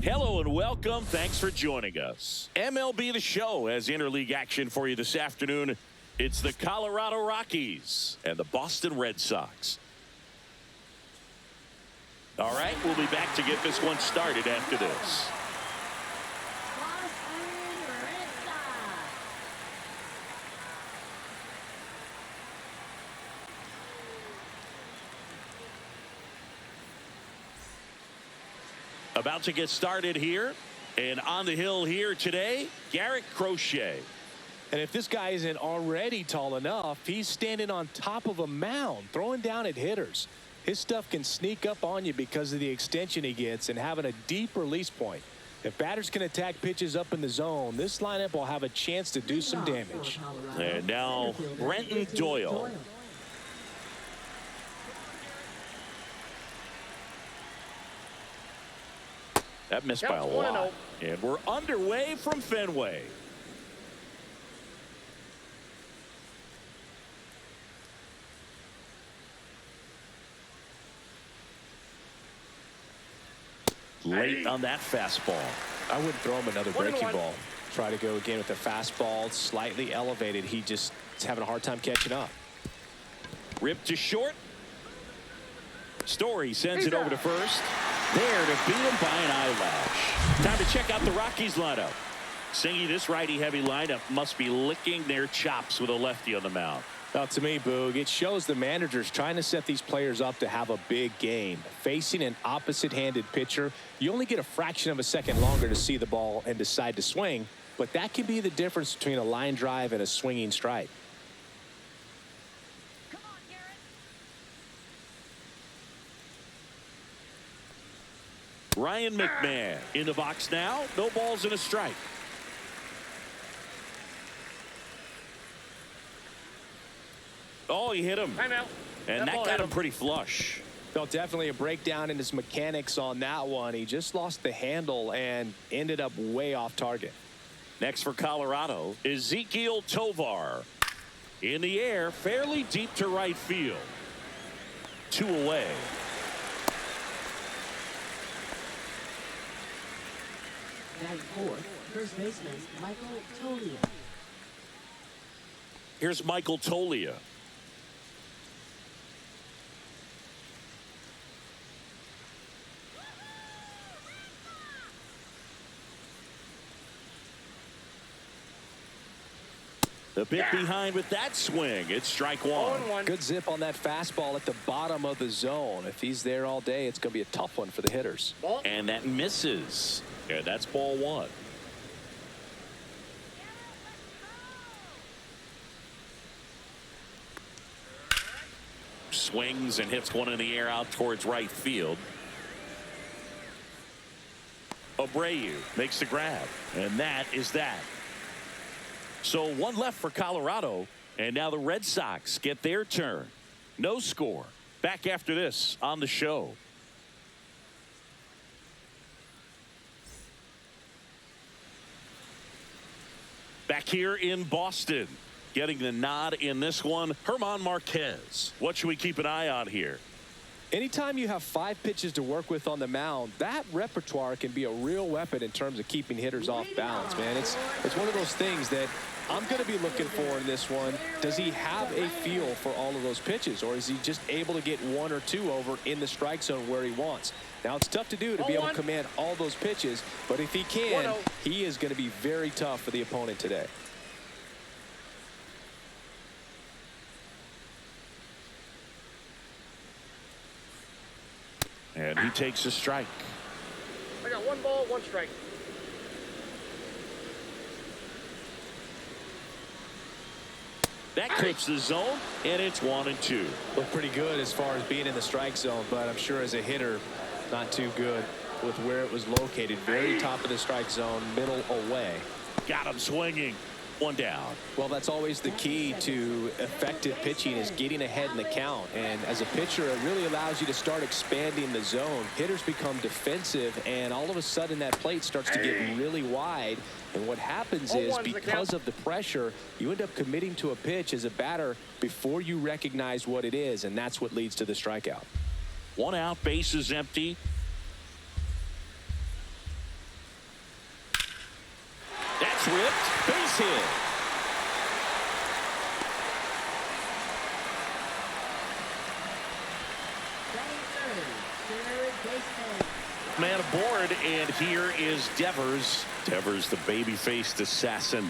Hello and welcome. Thanks for joining us. MLB The Show has interleague action for you this afternoon. It's the Colorado Rockies and the Boston Red Sox. All right, we'll be back to get this one started after this. About to get started here, and on the hill here today, Garrett Crochet. And if this guy isn't already tall enough, he's standing on top of a mound, throwing down at hitters. His stuff can sneak up on you because of the extension he gets and having a deep release point. If batters can attack pitches up in the zone, this lineup will have a chance to do some damage. And now Brenton Doyle. That missed by a lot. And we're underway from Fenway. Late on that fastball. I wouldn't throw him another breaking ball. Try to go again with the fastball, slightly elevated. He just is having a hard time catching up. Ripped to short. Story sends it over to first. There to beat him by an eyelash. Time to check out the Rockies lineup. Singy, this righty-heavy lineup must be licking their chops with a lefty on the mound. Well, to me, Boog, it shows the managers trying to set these players up to have a big game. Facing an opposite-handed pitcher, you only get a fraction of a second longer to see the ball and decide to swing, but that can be the difference between a line drive and a swinging strike. Ryan McMahon in the box now. No balls and a strike. Oh, he hit him. And that got him pretty flush. Well, definitely a breakdown in his mechanics on that one. He just lost the handle and ended up way off target. Next for Colorado, Ezekiel Tovar. In the air, fairly deep to right field. 2 away. Batting fourth, first baseman Michael Tolia. Here's Michael Tolia. The bit behind with that swing. It's strike one. Good zip on that fastball at the bottom of the zone. If he's there all day, it's going to be a tough one for the hitters. And that misses. And that's ball one. Swings and hits one in the air out towards right field. Abreu makes the grab. And that is that. So one left for Colorado, and now the Red Sox get their turn. No score. Back after this on the show. Back here in Boston, getting the nod in this one, German Marquez. What should we keep an eye on here? Anytime you have 5 pitches to work with on the mound, that repertoire can be a real weapon in terms of keeping hitters off balance, man. It's one of those things that I'm going to be looking for in this one. Does he have a feel for all of those pitches, or is he just able to get 1 or 2 over in the strike zone where he wants? Now, it's tough to do to be able to command all those pitches, but if he can, he is going to be very tough for the opponent today. And he takes a strike. I got 1 ball, 1 strike. That clips the zone, and it's 1-2. Look pretty good as far as being in the strike zone, but I'm sure as a hitter, not too good with where it was located. Very top of the strike zone, middle away. Got him swinging. 1 down. Well, that's always the key to effective pitching, is getting ahead in the count. And as a pitcher, it really allows you to start expanding the zone. Hitters become defensive, and all of a sudden that plate starts to get really wide. And what happens is, because of the pressure, you end up committing to a pitch as a batter before you recognize what it is, and that's what leads to the strikeout. 1 out, bases empty. That's ripped. Base hit. Man aboard, and here is Devers. Devers, the baby-faced assassin.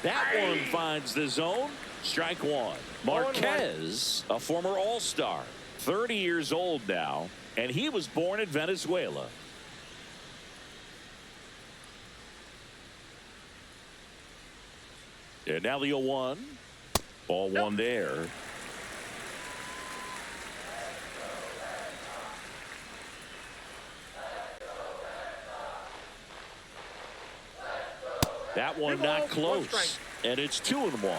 That one finds the zone. Strike one. Marquez, a former All-Star, 30 years old now, and he was born in Venezuela. And now the 0-1. Ball one there. That one not close, and it's 2-1.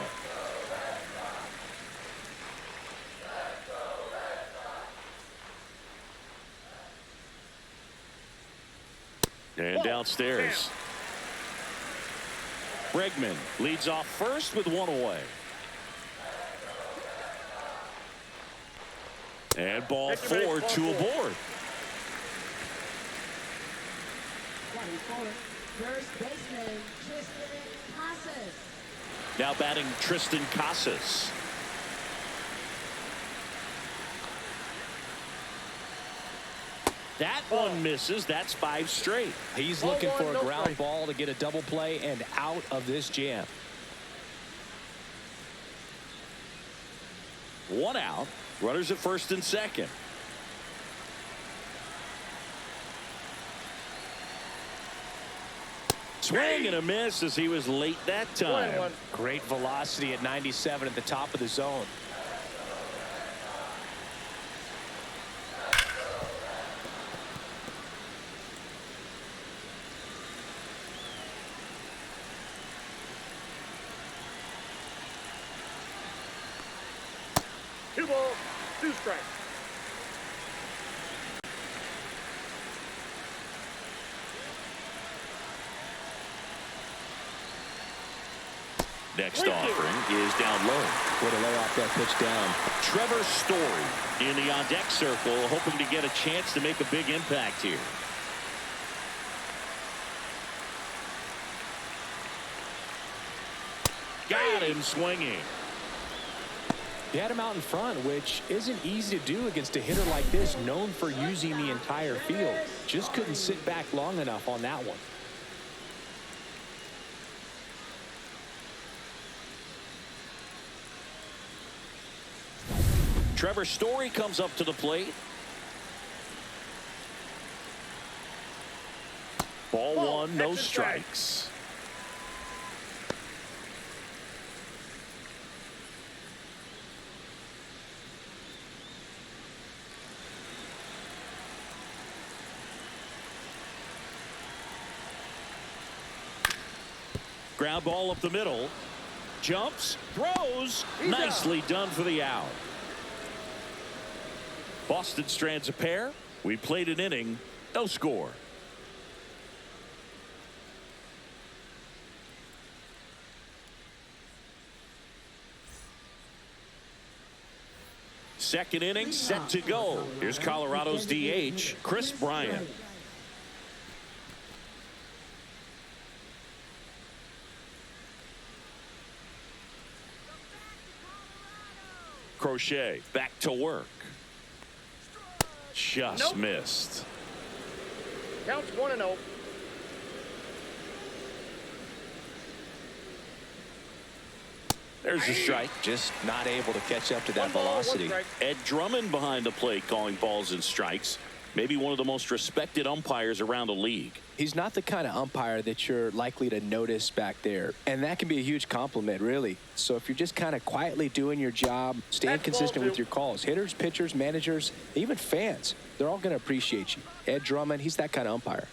And downstairs. Bregman leads off first with one away. And ball four, two aboard. First baseman, Tristan Casas. Now batting Tristan Casas. That one misses. That's 5 straight. He's looking for a ground ball to get a double play and out of this jam. 1 out. Runners at first and second. Swing and a miss as he was late that time. Great velocity at 97 at the top of the zone. Two balls, 2 strikes. Next offering is down low. Way to lay off that pitch down. Trevor Story in the on-deck circle, hoping to get a chance to make a big impact here. Got him swinging. He had him out in front, which isn't easy to do against a hitter like this, known for using the entire field. Just couldn't sit back long enough on that one. Trevor Story comes up to the plate. Ball one, no strikes. Ground ball up the middle. Jumps, throws. Nicely done for the out. Boston strands a pair. We played an inning. No score. Second inning set to go. Here's Colorado's DH, Chris Bryant. Crochet back to work. Just missed. Counts 1-0. There's a strike. Just not able to catch up to that velocity. Ed Drummond behind the plate calling balls and strikes. Maybe one of the most respected umpires around the league. He's not the kind of umpire that you're likely to notice back there. And that can be a huge compliment, really. So if you're just kind of quietly doing your job, staying consistent with your calls, hitters, pitchers, managers, even fans, they're all going to appreciate you. Ed Drummond, he's that kind of umpire.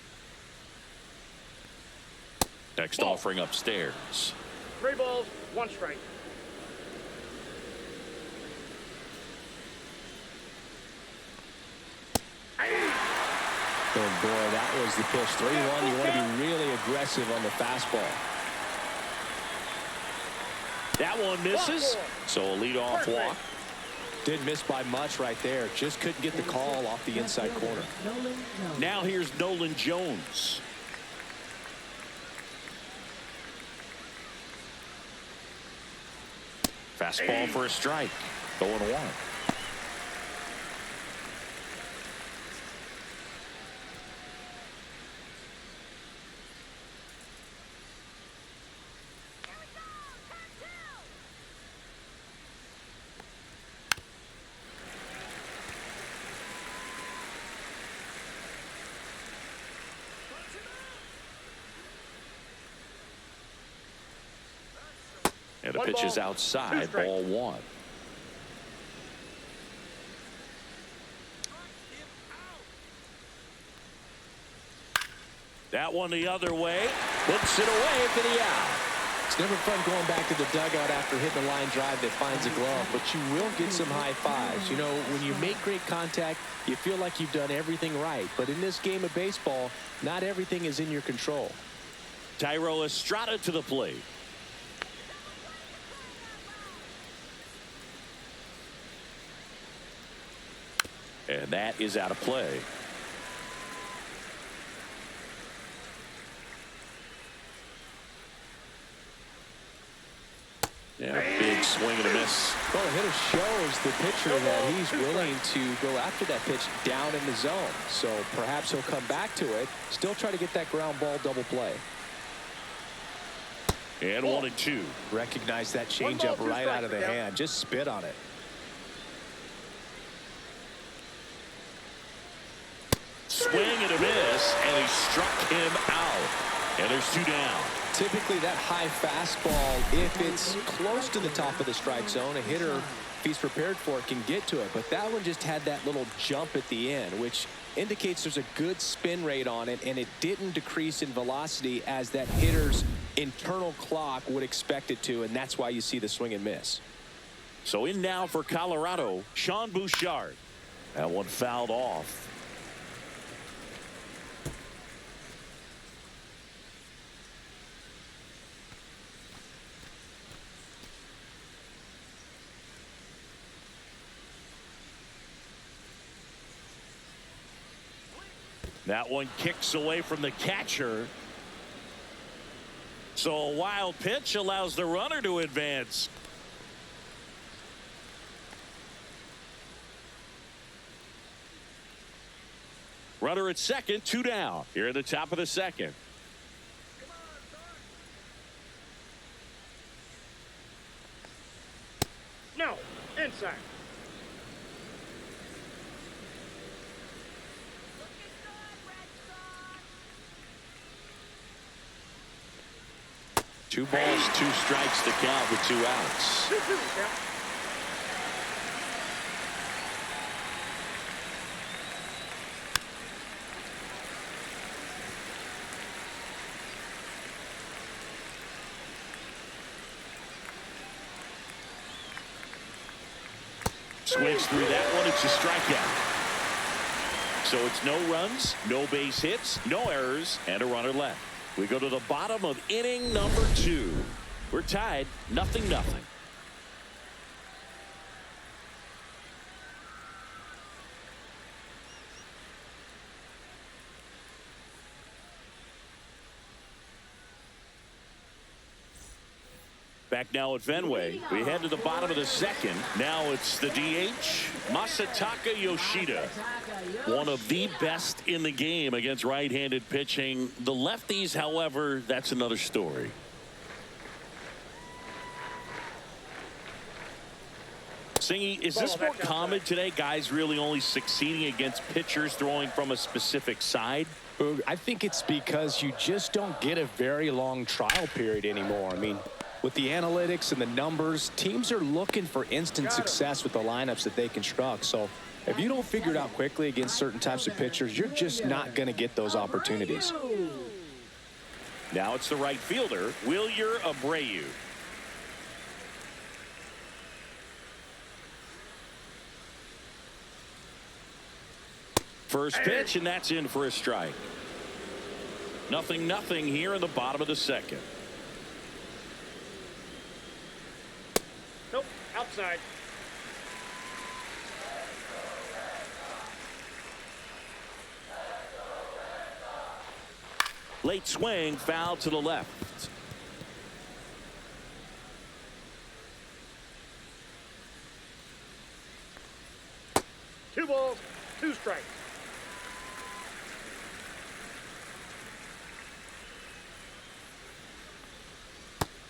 Next offering upstairs. 3 balls, 1 strike. And boy, that was the pitch. 3-1. You want to be really aggressive on the fastball. That one misses. So a leadoff walk. Did miss by much right there. Just couldn't get the call off the inside corner. Now here's Nolan Jones. Fastball for a strike. 0-1. And the pitch is outside, ball 1. That one the other way. Puts it away for the out. It's never fun going back to the dugout after hitting a line drive that finds a glove, but you will get some high fives. You know, when you make great contact, you feel like you've done everything right. But in this game of baseball, not everything is in your control. Tyro Estrada to the plate. And that is out of play. Yeah, big swing and a miss. Well, the hitter shows the pitcher that he's willing to go after that pitch down in the zone. So perhaps he'll come back to it, still try to get that ground ball double play. And 1-2. Recognize that changeup right out of the hand. Just spit on it. Swing and a miss, and he struck him out. And there's 2 down. Typically that high fastball, if it's close to the top of the strike zone, a hitter, if he's prepared for it, can get to it. But that one just had that little jump at the end, which indicates there's a good spin rate on it, and it didn't decrease in velocity as that hitter's internal clock would expect it to, and that's why you see the swing and miss. So in now for Colorado, Sean Bouchard. That one fouled off. That one kicks away from the catcher. So a wild pitch allows the runner to advance. Runner at second, 2 down. Here at the top of the second. No, inside. Two balls, 2 strikes to count with 2 outs. Swings through that one. It's a strikeout. So it's no runs, no base hits, no errors, and a runner left. We go to the bottom of inning number 2. We're tied, 0-0. Back now at Fenway. We head to the bottom of the second. Now it's the DH, Masataka Yoshida. One of the best in the game against right-handed pitching. The lefties, however, that's another story. Singy, is this more common today? Guys really only succeeding against pitchers throwing from a specific side? I think it's because you just don't get a very long trial period anymore. I mean, with the analytics and the numbers, teams are looking for instant success with the lineups that they construct. So if you don't figure it out quickly against certain types of pitchers, you're just not going to get those opportunities. Now it's the right fielder, Wilyer Abreu. First pitch, and that's in for a strike. 0-0 here in the bottom of the second. Nope, outside. Late swing, foul to the left. strike.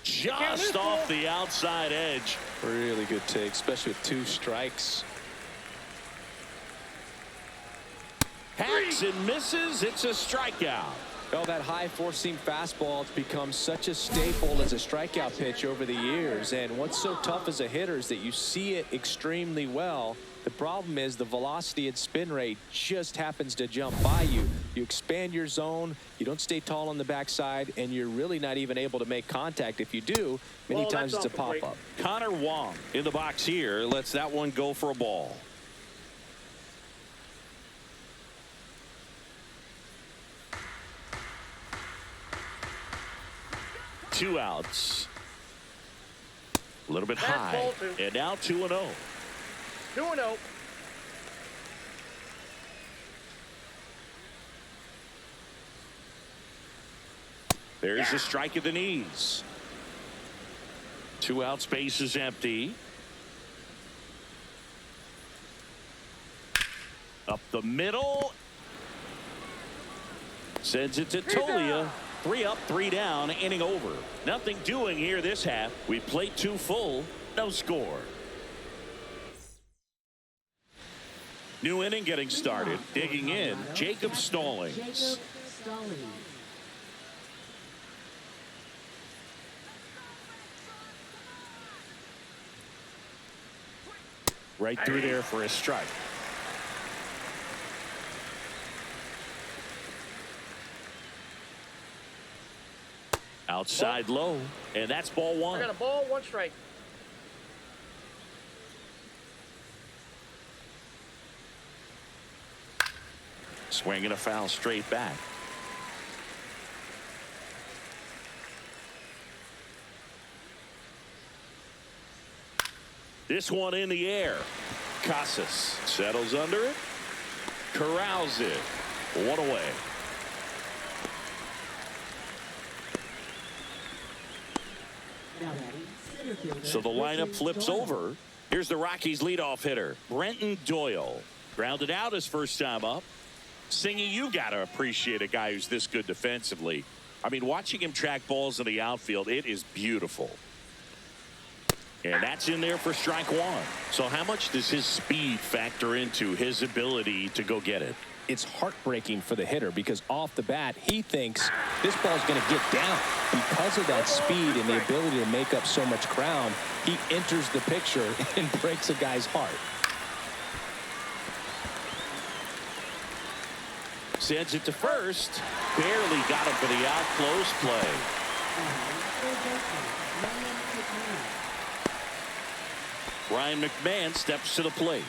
Just off the outside edge. Really good take, especially with 2 strikes. Hacks and misses. It's a strikeout. Well, that high four-seam fastball has become such a staple as a strikeout pitch over the years. And what's so tough as a hitter is that you see it extremely well. The problem is the velocity and spin rate just happens to jump by you. You expand your zone, you don't stay tall on the backside, and you're really not even able to make contact. If you do, many times it's a pop-up. Connor Wong in the box here lets that one go for a ball. Two outs. A little bit high. And now 2-0. 2-0. There's a strike at the knees. 2 outs, base is empty. Up the middle. Sends it to Tolia. 3 up, 3 down, inning over. Nothing doing here this half. We played 2 full, no score. New inning getting started. Digging in, Jacob Stallings. Right through there for a strike. Outside low, and that's ball 1. I got a ball, 1 strike. Swinging a foul straight back. This one in the air. Casas settles under it. Corrals it. 1 away. So the lineup flips over. Here's the Rockies leadoff hitter, Brenton Doyle. Grounded out his first time up. Singy, you got to appreciate a guy who's this good defensively. I mean, watching him track balls in the outfield, it is beautiful. And that's in there for strike 1. So how much does his speed factor into his ability to go get it? It's heartbreaking for the hitter because off the bat, he thinks this ball's going to get down. Because of that speed and the ability to make up so much ground, he enters the picture and breaks a guy's heart. Sends it to first. Barely got him for the out. Close play. Ryan McMahon steps to the plate.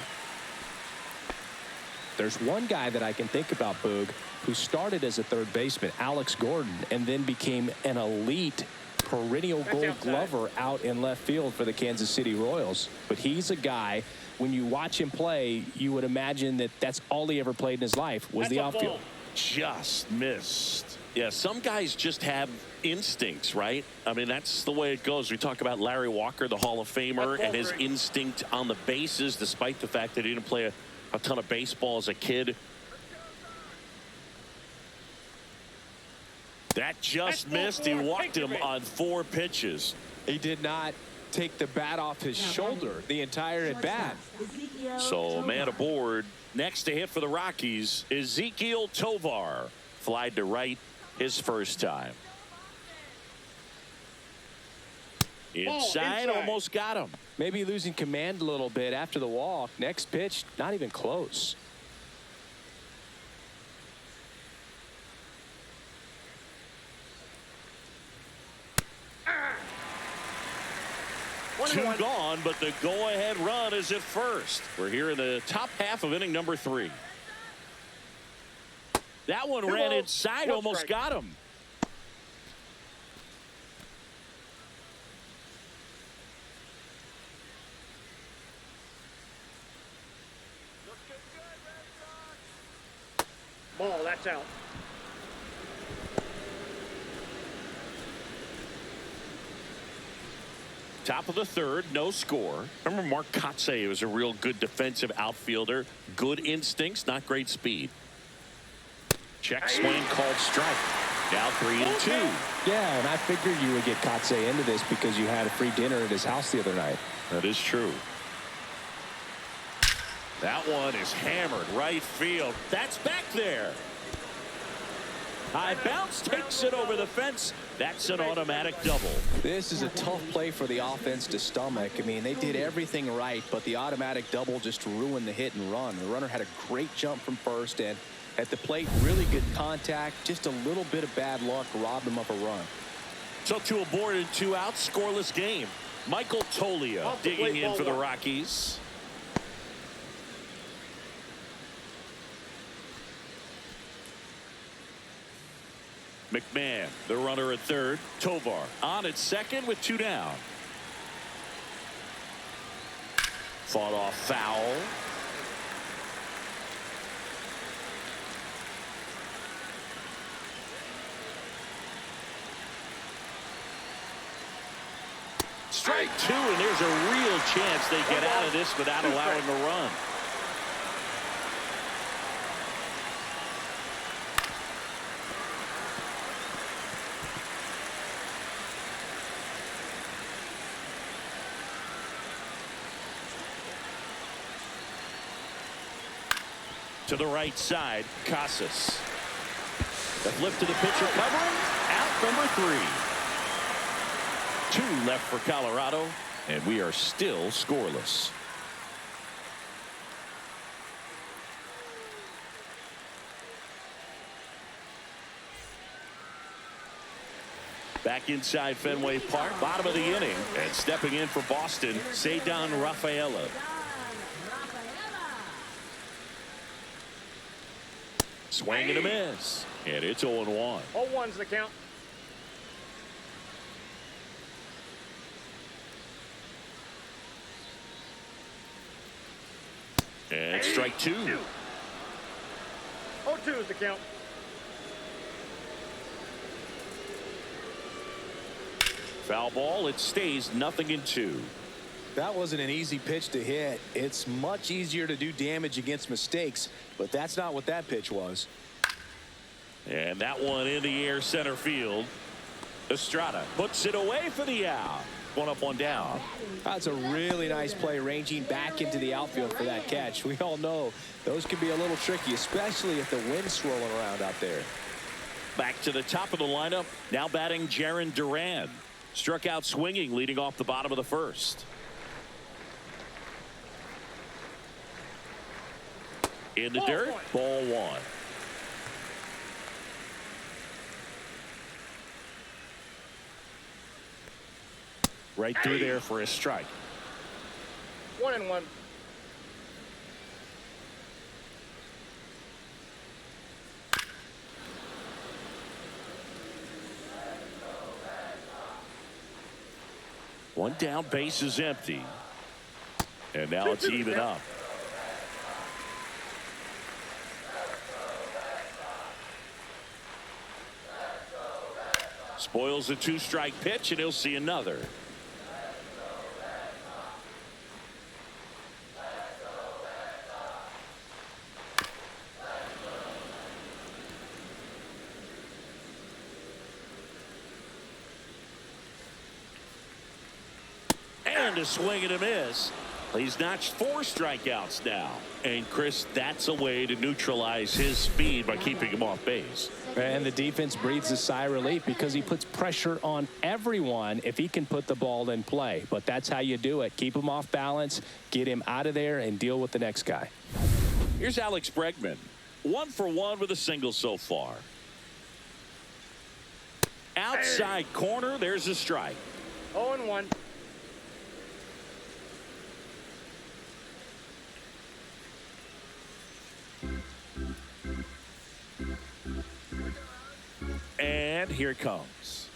There's one guy that I can think about, Boog, who started as a third baseman, Alex Gordon, and then became an elite perennial Gold Glover out in left field for the Kansas City Royals. But he's a guy, when you watch him play, you would imagine that that's all he ever played in his life was the outfield. Just missed. Yeah, some guys just have instincts, right? I mean, that's the way it goes. We talk about Larry Walker, the Hall of Famer, and his instinct on the bases, despite the fact that he didn't play a ton of baseball as a kid. That just missed. He walked him on 4 pitches. He did not take the bat off his shoulder the entire at bat. So man aboard. Next to hit for the Rockies, Ezekiel Tovar. Flied to right his first time. Inside, almost got him. Maybe losing command a little bit after the walk. Next pitch, not even close. Two gone, but the go-ahead run is at first. We're here in the top half of inning number 3. That one ran inside, almost got him. Ball, that's out. Top of the third, no score. Remember Mark Kotze was a real good defensive outfielder. Good instincts, not great speed. Check swing called strike. Now 3-2. Yeah, and I figured you would get Kotze into this because you had a free dinner at his house the other night. That is true. That one is hammered right field. That's back there. High bounce takes it over the fence. That's an automatic double. This is a tough play for the offense to stomach. I mean, they did everything right, but the automatic double just ruined the hit and run. The runner had a great jump from first, and at the plate, really good contact. Just a little bit of bad luck robbed him of a run. So 2 aboard and 2 out, scoreless game. Michael Toglia digging in for the Rockies. McMahon, the runner at third. Tovar on at second with 2 down. Fought off foul. Strike 2, and there's a real chance they get out of this without allowing a run. To the right side, Casas. The flip to the pitcher covering. Out number 3. 2 left for Colorado, and we are still scoreless. Back inside Fenway Park, bottom of the inning, and stepping in for Boston, Cedar Rafaela. Swing and a miss, and it's 0-1. 0-1's the count. And strike 2. 0-2 is the count. Foul ball, it stays 0-2. That wasn't an easy pitch to hit. It's much easier to do damage against mistakes, but that's not what that pitch was. And that one in the air center field. Estrada puts it away for the out. 1 up, 1 down. That's a really nice play, ranging back into the outfield for that catch. We all know those can be a little tricky, especially if the wind's swirling around out there. Back to the top of the lineup. Now batting Jarren Duran. Struck out swinging, leading off the bottom of the first. In the dirt, ball 1. Right through there for a strike. 1-1. One down, base is empty. And now it's even up. Spoils a 2-strike pitch, and he'll see another. A swing and a miss. He's notched 4 strikeouts now. And Chris, that's a way to neutralize his speed by keeping him off base. And the defense breathes a sigh of relief because he puts pressure on everyone if he can put the ball in play. But that's how you do it. Keep him off balance, get him out of there, and deal with the next guy. Here's Alex Bregman. 1 for 1 with a single so far. Outside corner, there's a strike. 0-1. And here it comes.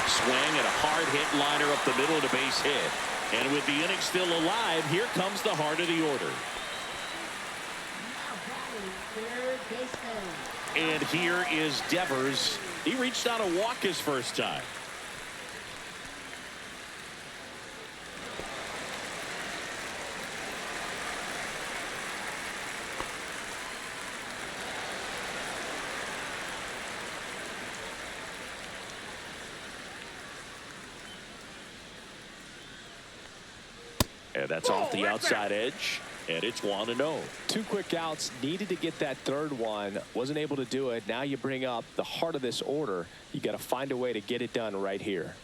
Swing and a hard hit liner up the middle of the base hit. And with the inning still alive, here comes the heart of the order. And here is Devers. He reached out a walk his first time. And that's off the outside edge, and it's 1-0. 2 quick outs, needed to get that third one, wasn't able to do it. Now you bring up the heart of this order. You got to find a way to get it done right here.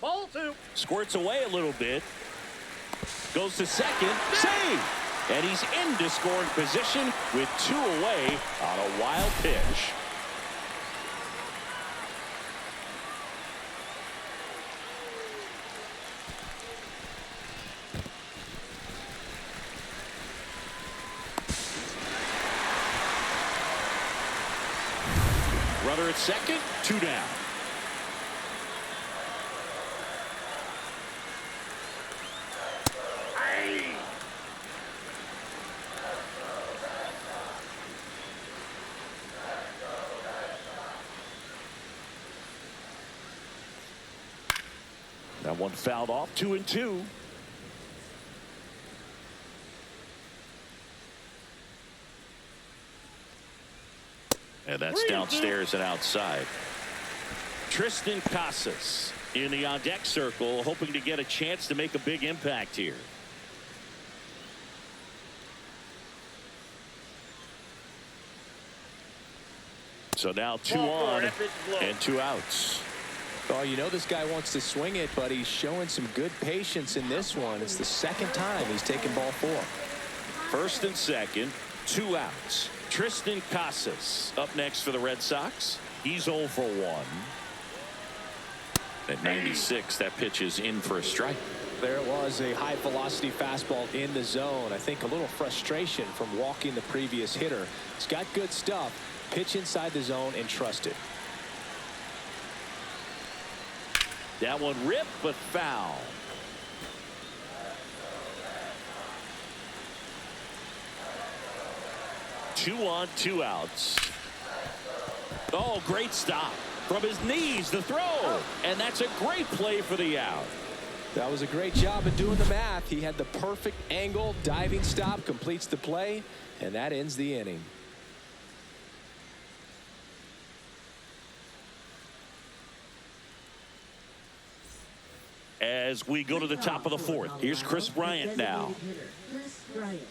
Ball 2. Squirts away a little bit. Goes to second. Save! And he's into scoring position with 2 away on a wild pitch. Runner at second, 2 down. That one fouled off, 2-2. And that's downstairs and outside. Tristan Casas in the on-deck circle, hoping to get a chance to make a big impact here. So now 2 on and 2 outs. Oh, you know this guy wants to swing it, but he's showing some good patience in this one. It's the second time he's taken ball 4. First and second, 2 outs. Tristan Casas up next for the Red Sox. He's 0 for 1. At 96, that pitch is in for a strike. There it was, a high velocity fastball in the zone. I think a little frustration from walking the previous hitter. He's got good stuff. Pitch inside the zone and trust it. That one ripped but foul. Two on, 2 outs. Oh, great stop. From his knees, the throw. And that's a great play for the out. That was a great job of doing the math. He had the perfect angle, diving stop, completes the play, and that ends the inning. As we go to the top of the 4th, here's Chris Bryant now. Chris Bryant.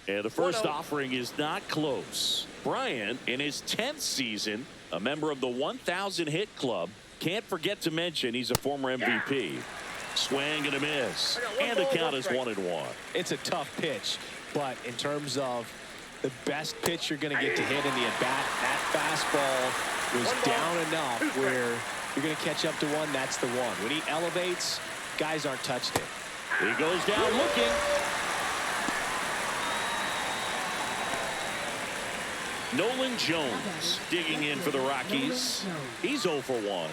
And the first offering is not close. Bryant, in his 10th season, a member of the 1,000 hit club. Can't forget to mention he's a former MVP. Swing and a miss. And the count is 1-1. It's a tough pitch, but in terms of the best pitch you're going to get to hit in the at-bat, that fastball was down enough where you're going to catch up to 1. That's the one. When he elevates, guys aren't touched it. He goes down looking. Nolan Jones digging in for the Rockies. He's 0 for 1.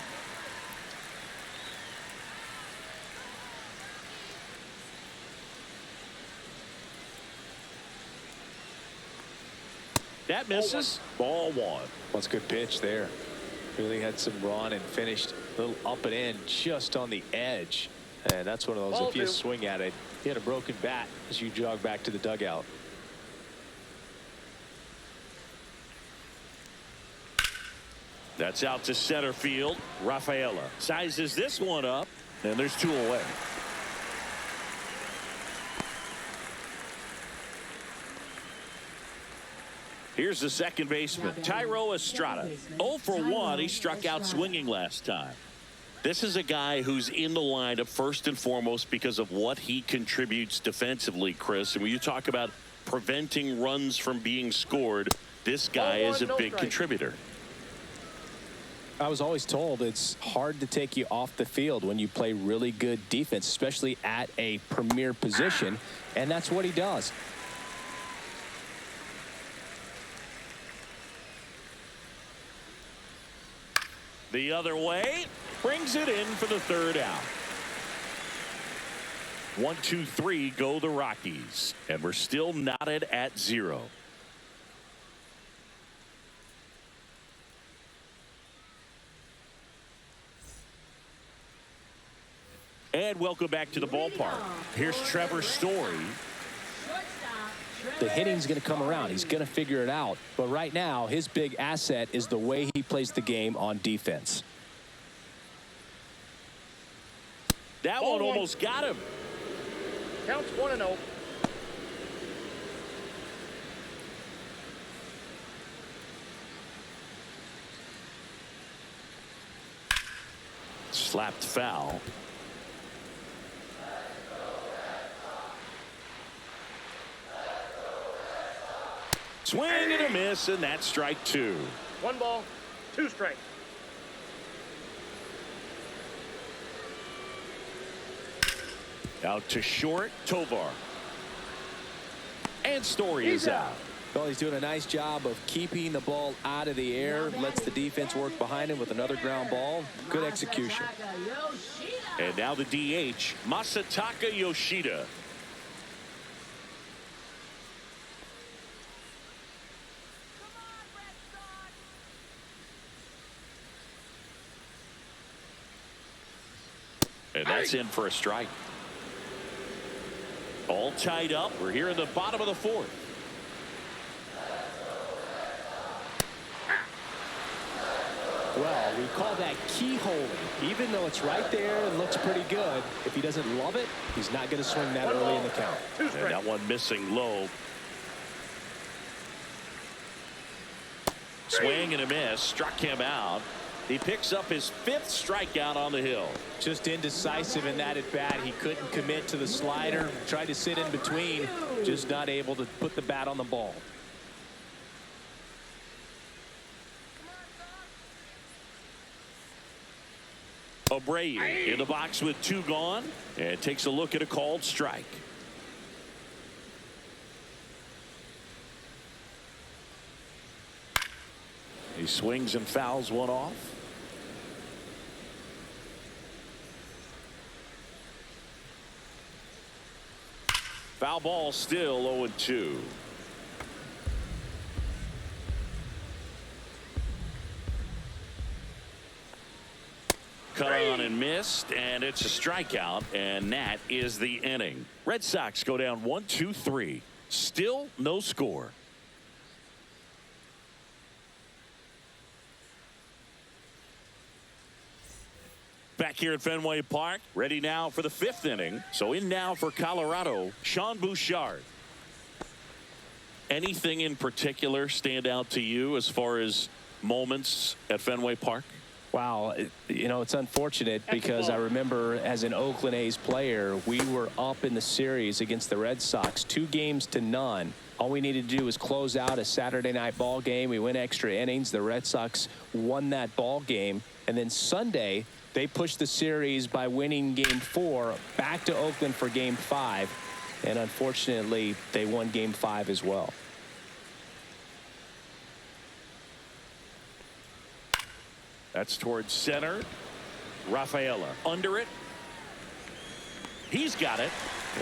That misses. Ball 1. That's a good pitch there. Really had some run and finished a little up and in just on the edge. And that's one of those, if you swing at it, you had a broken bat as you jog back to the dugout. That's out to center field. Rafaela sizes this one up, and there's 2 away. Here's the second baseman, Tyro Estrada. 0 for 1. He struck out swinging last time. This is a guy who's in the lineup first and foremost because of what he contributes defensively, Chris. And when you talk about preventing runs from being scored, this guy is a big contributor. I was always told it's hard to take you off the field when you play really good defense, especially at a premier position, and that's what he does. The other way, brings it in for the 3rd out. 1, 2, 3 go the Rockies, and we're still knotted at 0. And welcome back to the ballpark. Here's Trevor Story. Shortstop, the hitting's going to come around. He's going to figure it out. But right now, his big asset is the way he plays the game on defense. That one almost got him. Counts 1-0. Slapped foul. Swing and a miss, and that's strike 2. 1 ball, 2 strikes. Out to short, Tovar. And Story is out. Well, he's doing a nice job of keeping the ball out of the air. Lets the defense work behind him with another ground ball. Good execution. And now the DH, Masataka Yoshida. And that's in for a strike. All tied up. We're here in the bottom of the 4th. Well, we call that keyholing. Even though it's right there and looks pretty good, if he doesn't love it, he's not going to swing that early in the count. And that one missing low. Swing and a miss. Struck him out. He picks up his 5th strikeout on the hill. Just indecisive in that at bat. He couldn't commit to the slider. Tried to sit in between. Just not able to put the bat on the ball. Abreu in the box with 2 gone and takes a look at a called strike. He swings and fouls one off. Foul ball, still 0-2. Cut on and missed, and it's a strikeout, and that is the inning. Red Sox go down 1-2-3. Still no score. Back here at Fenway Park, ready now for the 5th inning. So in now for Colorado, Sean Bouchard. Anything in particular stand out to you as far as moments at Fenway Park? Wow, you know, it's unfortunate because I remember as an Oakland A's player, we were up in the series against the Red Sox 2-0. All we needed to do was close out a Saturday night ball game. We went extra innings. The Red Sox won that ball game. And then Sunday, they pushed the series by winning Game 4 back to Oakland for Game 5. And unfortunately, they won Game 5 as well. That's towards center. Rafaela under it. He's got it.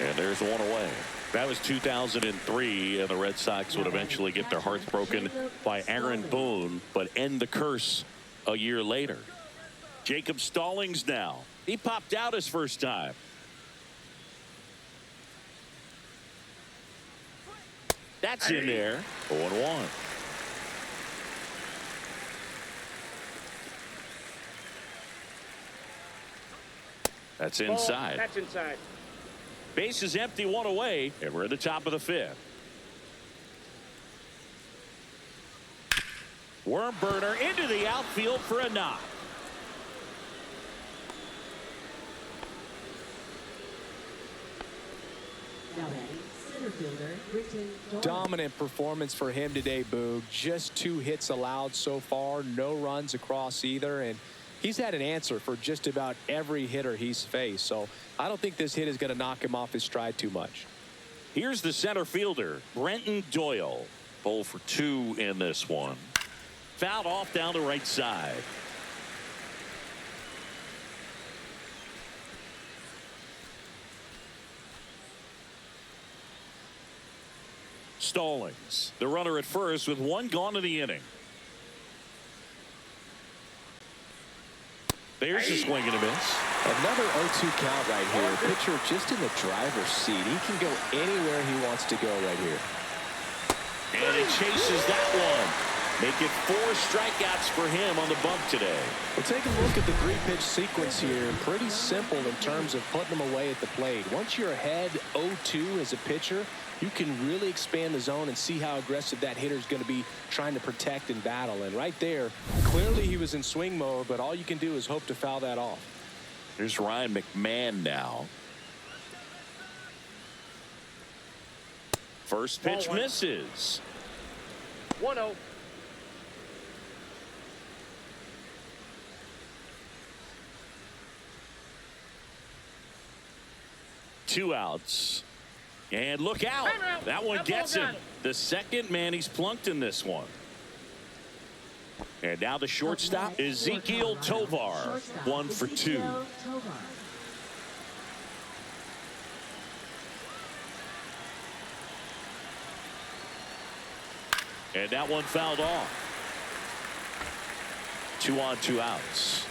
And there's one away. That was 2003, and the Red Sox would eventually get their hearts broken by Aaron Boone, but end the curse a year later. Jacob Stallings now. He popped out his first time. That's in there. 0-1. That's inside. That's inside. Base is empty, 1 away, and we're at the top of the 5th. Worm burner into the outfield for a knock. Dominant performance for him today, Boog. Just 2 hits allowed so far, no runs across either, and he's had an answer for just about every hitter he's faced. So I don't think this hit is going to knock him off his stride too much. Here's the center fielder, Brenton Doyle. 0 for 2 in this one. Fouled off down the right side. Stallings, the runner at first with 1 gone in the inning. There's a swing and a miss. Another 0-2 count right here. Pitcher just in the driver's seat. He can go anywhere he wants to go right here. And he chases that one. Make it 4 strikeouts for him on the bump today. Well, take a look at the 3-pitch sequence here. Pretty simple in terms of putting them away at the plate. Once you're ahead 0-2 as a pitcher, you can really expand the zone and see how aggressive that hitter is going to be trying to protect and battle. And right there, clearly he was in swing mode, but all you can do is hope to foul that off. Here's Ryan McMahon now. First pitch misses. 1-0. Two outs. And look out. That one gets him. The second man he's plunked in this one. And now the shortstop, Ezekiel Tovar. 1 for 2. And that one fouled off. 2 on, 2 outs.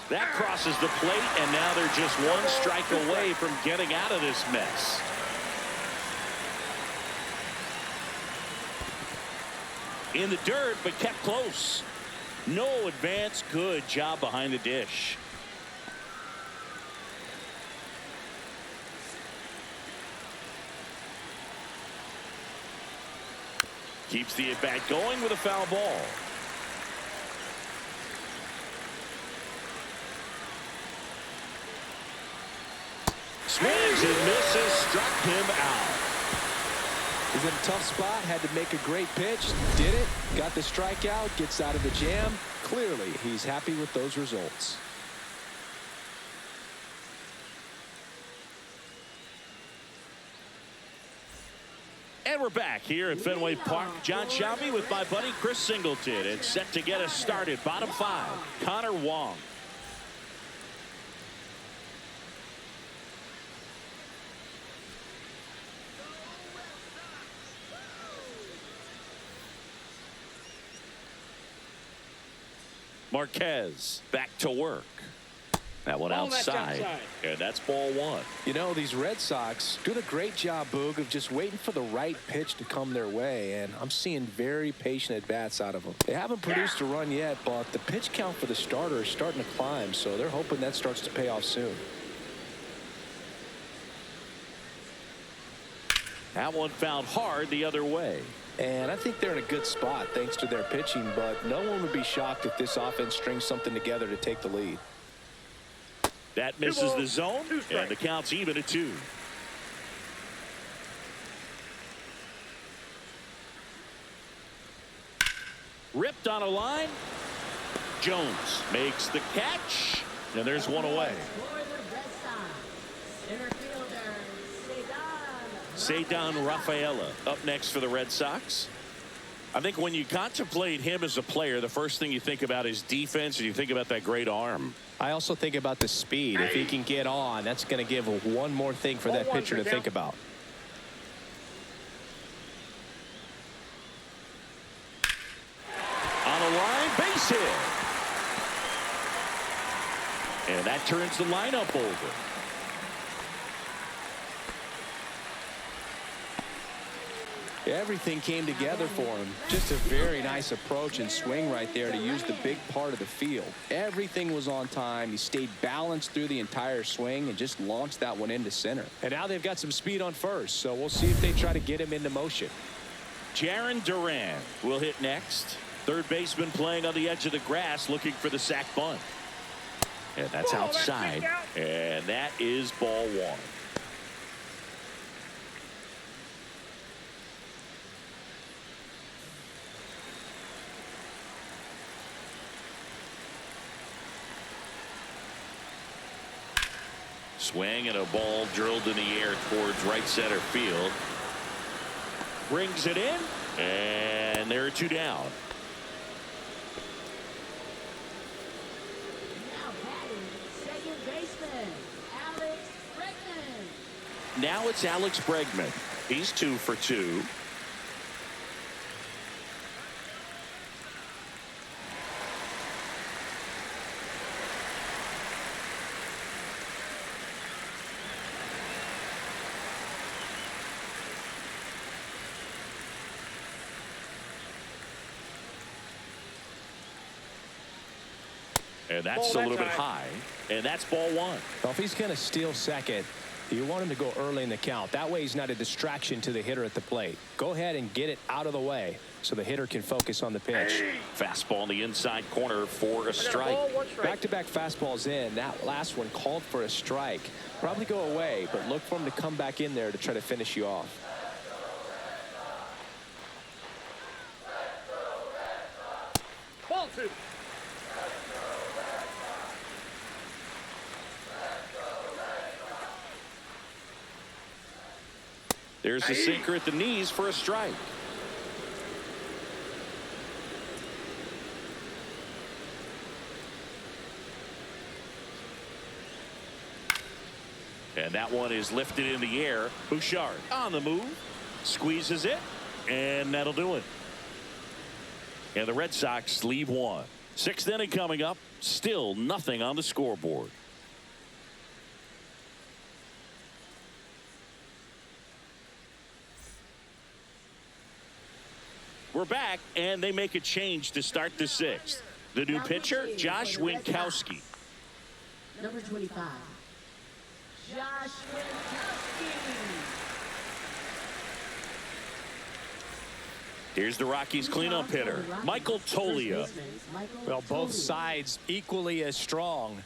That crosses the plate, and now they're just 1 strike away from getting out of this mess. In the dirt, but kept close. No advance. Good job behind the dish. Keeps the at-bat going with a foul ball. Swings and misses, struck him out. He's in a tough spot, had to make a great pitch, did it, got the strikeout, gets out of the jam. Clearly, he's happy with those results. And we're back here at Fenway Park. John Shelby with my buddy Chris Singleton. And set to get us started. Bottom 5, Connor Wong. Marquez back to work. That one outside, and that's ball 1. You know, these Red Sox doing a great job, Boog, of just waiting for the right pitch to come their way, and I'm seeing very patient at-bats out of them. They haven't produced a run yet, but the pitch count for the starter is starting to climb, so they're hoping that starts to pay off soon. That one fouled hard the other way. And I think they're in a good spot thanks to their pitching, but no one would be shocked if this offense strings something together to take the lead. That misses the zone, and the count's even at 2. Ripped on a line. Jones makes the catch, and there's one away. Cedar Rafaela up next for the Red Sox. I think when you contemplate him as a player, the first thing you think about is defense, and you think about that great arm. I also think about the speed. If he can get on, that's going to give one more thing for that pitcher to think about. On a line, base hit. And that turns the lineup over. Everything came together for him. Just a very nice approach and swing right there to use the big part of the field. Everything was on time. He stayed balanced through the entire swing and just launched that one into center. And now they've got some speed on first, so we'll see if they try to get him into motion. Jarren Duran will hit next. Third baseman playing on the edge of the grass looking for the sac bunt. And that's outside. And that is ball 1. Swing and a ball drilled in the air towards right center field. Brings it in, and there are 2 down. Now batting, second baseman, Alex Bregman. Now it's Alex Bregman. He's 2 for 2. And that's a little bit high. And that's ball one. Well, if he's going to steal second, you want him to go early in the count. That way he's not a distraction to the hitter at the plate. Go ahead and get it out of the way so the hitter can focus on the pitch. Fastball in the inside corner for a strike. Back-to-back fastballs in. That last one called for a strike. Probably go away, but look for him to come back in there to try to finish you off. Ball two. There's the sinker at the knees for a strike. And that one is lifted in the air. Bouchard on the move. Squeezes it. And that'll do it. And the Red Sox leave one. Sixth inning coming up. Still nothing on the scoreboard. We're back, and they make a change to start the sixth. The new pitcher, Josh Winkowski. Number 25, Josh Winkowski. Here's the Rockies cleanup hitter, Michael Toglia. Well, both sides equally as strong,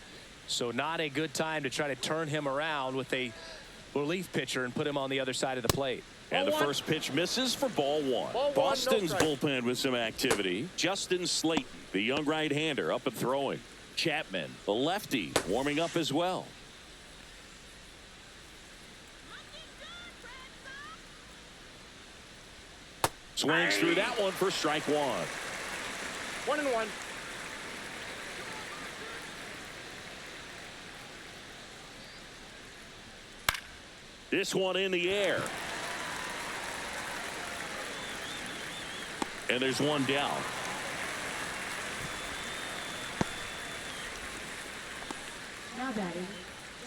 so not a good time to try to turn him around with a relief pitcher and put him on the other side of the plate. And the first pitch misses for ball one. Boston's bullpen with some activity. Justin Slayton, the young right-hander, up and throwing. Chapman, the lefty, warming up as well. Swings through that one for strike one. 1-1. This one in the air. And there's one down. Now batting,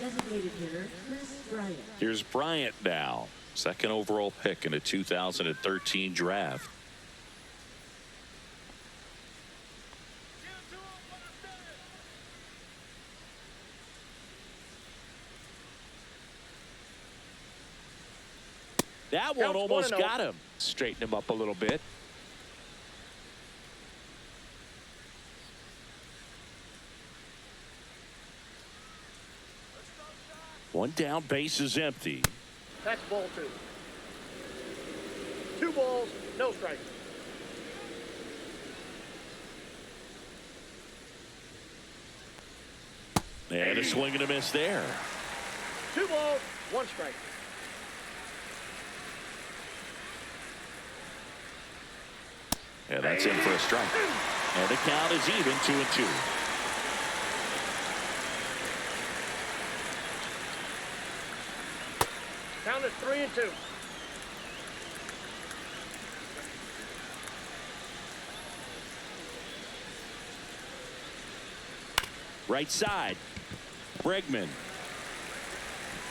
designated hitter, Chris Bryant. Here's Bryant now. Second overall pick in the 2013 draft. That one almost got him. Straighten him up a little bit. One down, base is empty. That's ball two. 2 balls, no strikes. And a swing and a miss there. 2 balls, 1 strike. And that's in for a strike. And the count is even 2-2. Count is 3-2. Right side. Bregman.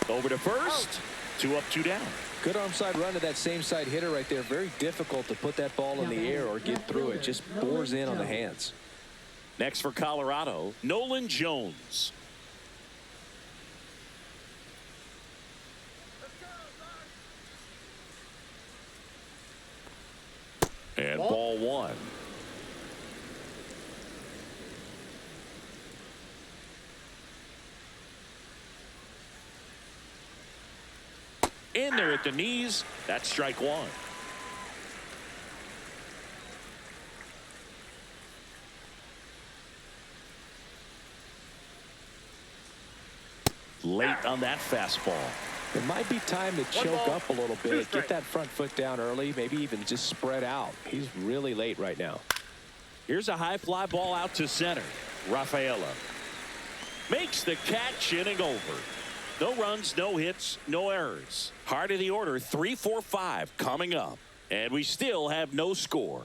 Over to first. 2 up, 2 down. Good arm side run to that same side hitter right there. Very difficult to put that ball in the air or get through it. Just bores in on the hands. Next for Colorado, Nolan Jones. And ball one. In there at the knees. That's strike one. Late on that fastball. It might be time to choke up a little bit. Get that front foot down early. Maybe even just spread out. He's really late right now. Here's a high fly ball out to center. Rafaela makes the catch, inning over. No runs, no hits, no errors. Heart of the order, 3, 4, 5 coming up. And we still have no score.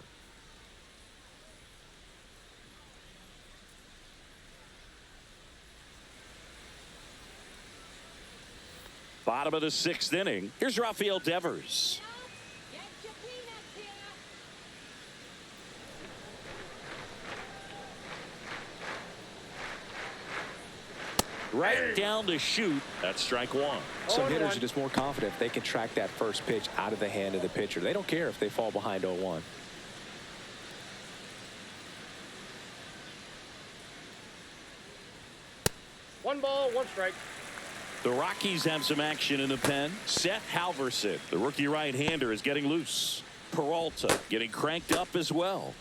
Bottom of the 6th inning. Here's Rafael Devers. right down to shoot. That's strike one. Some hitters are just more confident if they can track that first pitch out of the hand of the pitcher. They don't care if they fall behind 0-1. One ball, one strike. The Rockies have some action in the pen. Seth Halverson, the rookie right-hander, is getting loose. Peralta getting cranked up as well.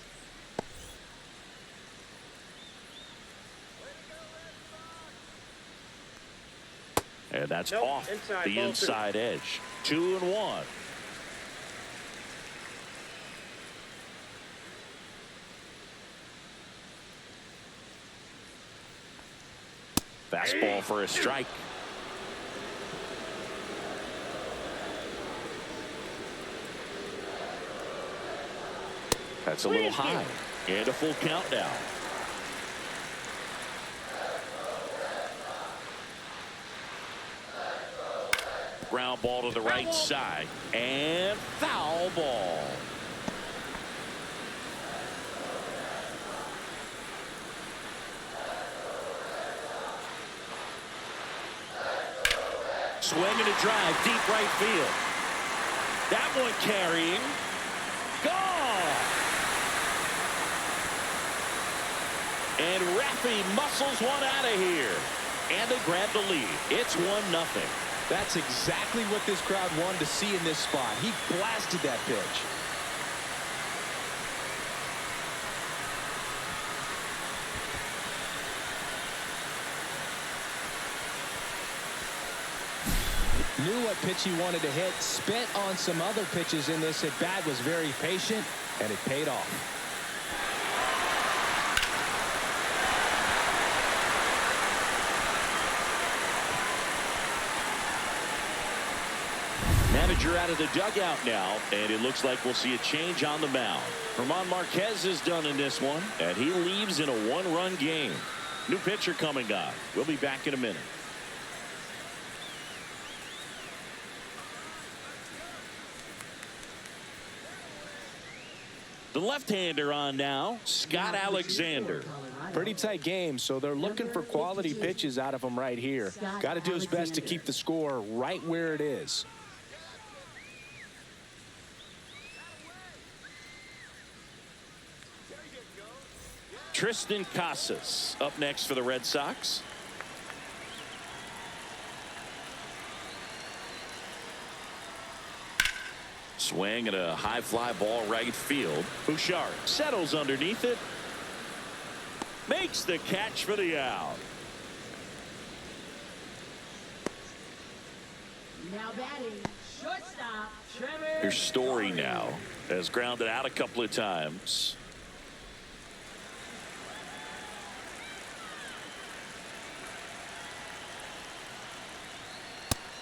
And that's off the inside edge. 2-1. Fastball for a strike. That's a little high. And a full count now. Ground ball to the right side. And foul ball. Swinging a drive, deep right field. That one carrying. Gone. And Raffy muscles one out of here. And they grab the lead. It's 1-0. That's exactly what this crowd wanted to see in this spot. He blasted that pitch. Knew what pitch he wanted to hit, spent on some other pitches in this at bat, was very patient, and it paid off. Manager out of the dugout now, and it looks like we'll see a change on the mound. German Marquez is done in this one, and he leaves in a 1-run game. New pitcher coming on. We'll be back in a minute. The left-hander on now, Scott Alexander. Pretty tight game, so they're looking for quality pitches out of him right here. Got to do his best to keep the score right where it is. Tristan Casas up next for the Red Sox. Swing at a high fly ball right field. Bouchard settles underneath it. Makes the catch for the out. Now batting, shortstop, Trevor. Here's Story now. Has grounded out a couple of times.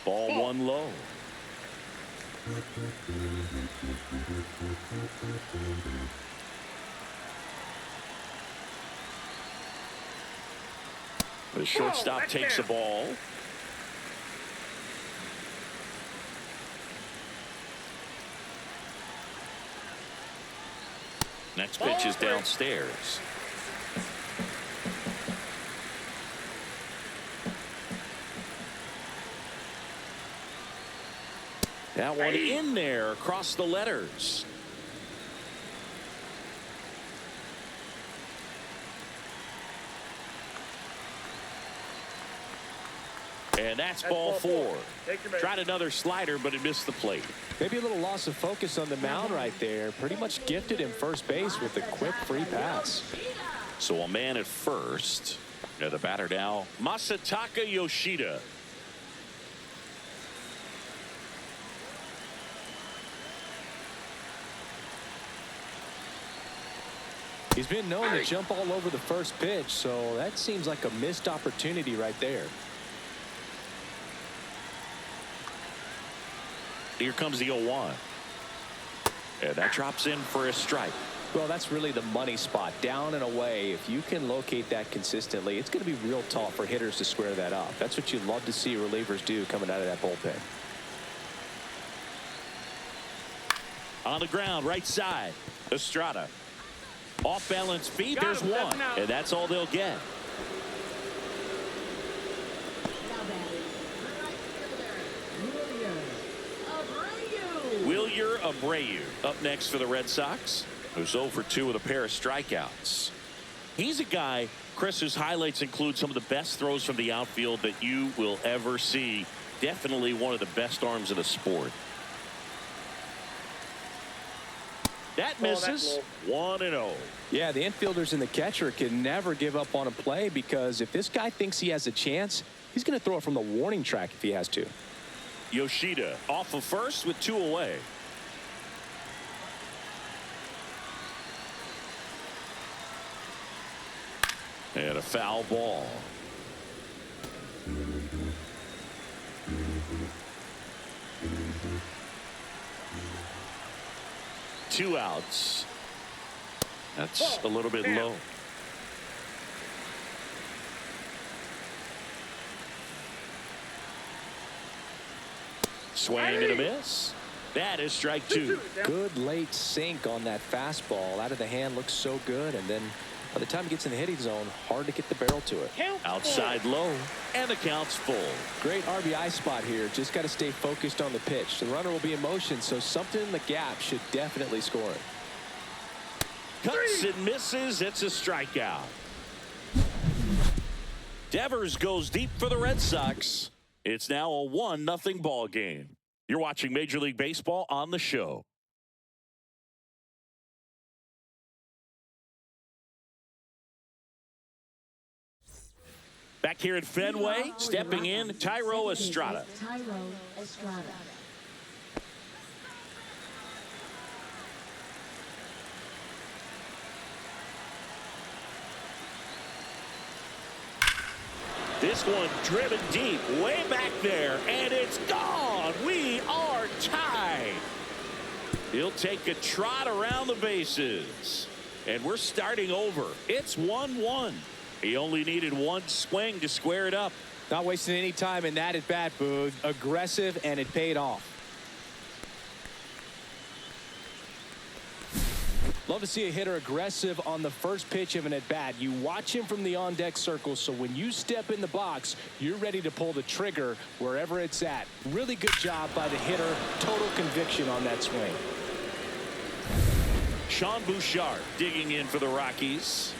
Ball one low. The shortstop takes the ball. Next pitch is downstairs. That one in there across the letters. And that's ball four. Tried another slider, but it missed the plate. Maybe a little loss of focus on the mound right there. Pretty much gifted him first base with a quick free pass. So a man at first. And the batter now, Masataka Yoshida. He's been known to jump all over the first pitch, so that seems like a missed opportunity right there. Here comes the 0-1. And that drops in for a strike. Well, that's really the money spot. Down and away. If you can locate that consistently, it's going to be real tough for hitters to square that up. That's what you love to see relievers do coming out of that bullpen. On the ground, right side. Estrada. Off balance feet. There's one. And that's all they'll get. Wilyer Abreu up next for the Red Sox, who's 0 for 2 with a pair of strikeouts. He's a guy, Chris, whose highlights include some of the best throws from the outfield that you will ever see. Definitely one of the best arms of the sport. That misses. 1-0. Yeah, the infielders and the catcher can never give up on a play, because if this guy thinks he has a chance, he's going to throw it from the warning track if he has to. Yoshida off of first with 2 away. And a foul ball. Two outs. That's a little bit low. Swing and a miss. That is strike 2. Good late sink on that fastball. Out of the hand, looks so good, and then by the time it gets in the hitting zone, hard to get the barrel to it. Outside low, and the count's full. Great RBI spot here. Just got to stay focused on the pitch. The runner will be in motion, so something in the gap should definitely score it. Cuts and misses. It's a strikeout. Devers goes deep for the Red Sox. It's now a 1-0 ball game. You're watching Major League Baseball on the show. Back here at Fenway, stepping in, Thairo Estrada. This one driven deep, way back there, and it's gone. We are tied. He'll take a trot around the bases, and we're starting over. It's 1-1. He only needed one swing to square it up. Not wasting any time in that at bat, Boog. Aggressive, and it paid off. Love to see a hitter aggressive on the first pitch of an at-bat. You watch him from the on-deck circle, so when you step in the box, you're ready to pull the trigger wherever it's at. Really good job by the hitter. Total conviction on that swing. Sean Bouchard digging in for the Rockies.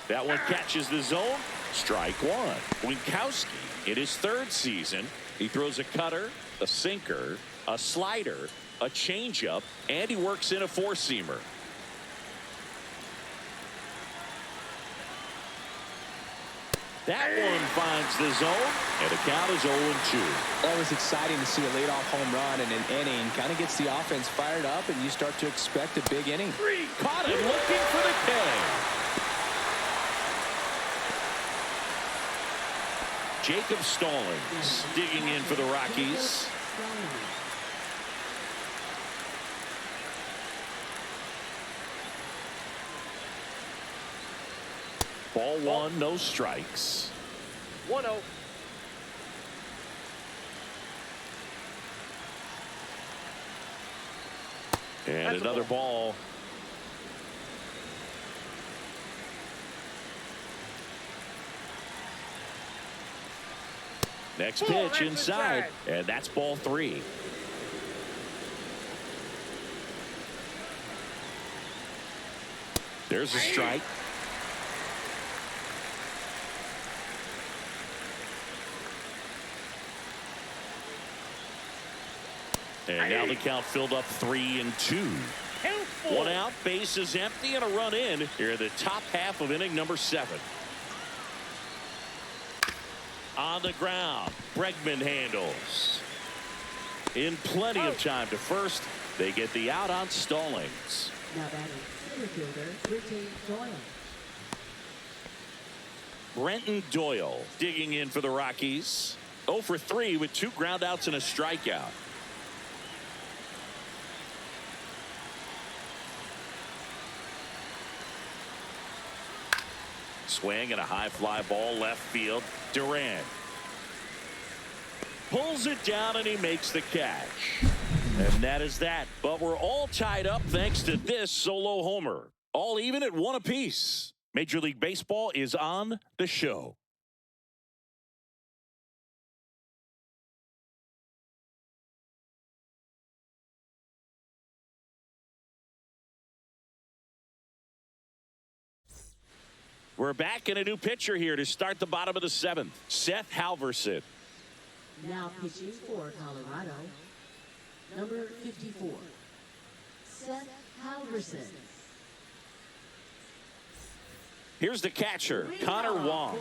That one catches the zone. Strike 1. Winkowski in his 3rd season. He throws a cutter, a sinker, a slider, a changeup, and he works in a 4-seamer. That one finds the zone, and the count is 0-2. Always exciting to see a leadoff home run in an inning. Kind of gets the offense fired up, and you start to expect a big inning. Caught him looking for the K. Jacob Stallings digging in for the Rockies. Ball 1, no strikes. 1-0. And another ball. Next pitch inside, and that's ball 3. There's a strike. And now the count filled up 3-2. 1 out, bases empty, and a run in here in the top half of inning number 7. On the ground, Bregman handles. In plenty of time to first, they get the out on Stallings. Now batting, center fielder, Doyle. Brenton Doyle digging in for the Rockies. 0 for 3 with 2 groundouts and a strikeout. Swing and a high fly ball left field. Durant pulls it down and he makes the catch. And that is that. But we're all tied up thanks to this solo homer. All even at 1 apiece. Major League Baseball is on the show. We're back in a new pitcher here to start the bottom of the 7th. Seth Halverson. Now pitching for Colorado, number 54, Seth Halverson. Here's the catcher, Connor Wong.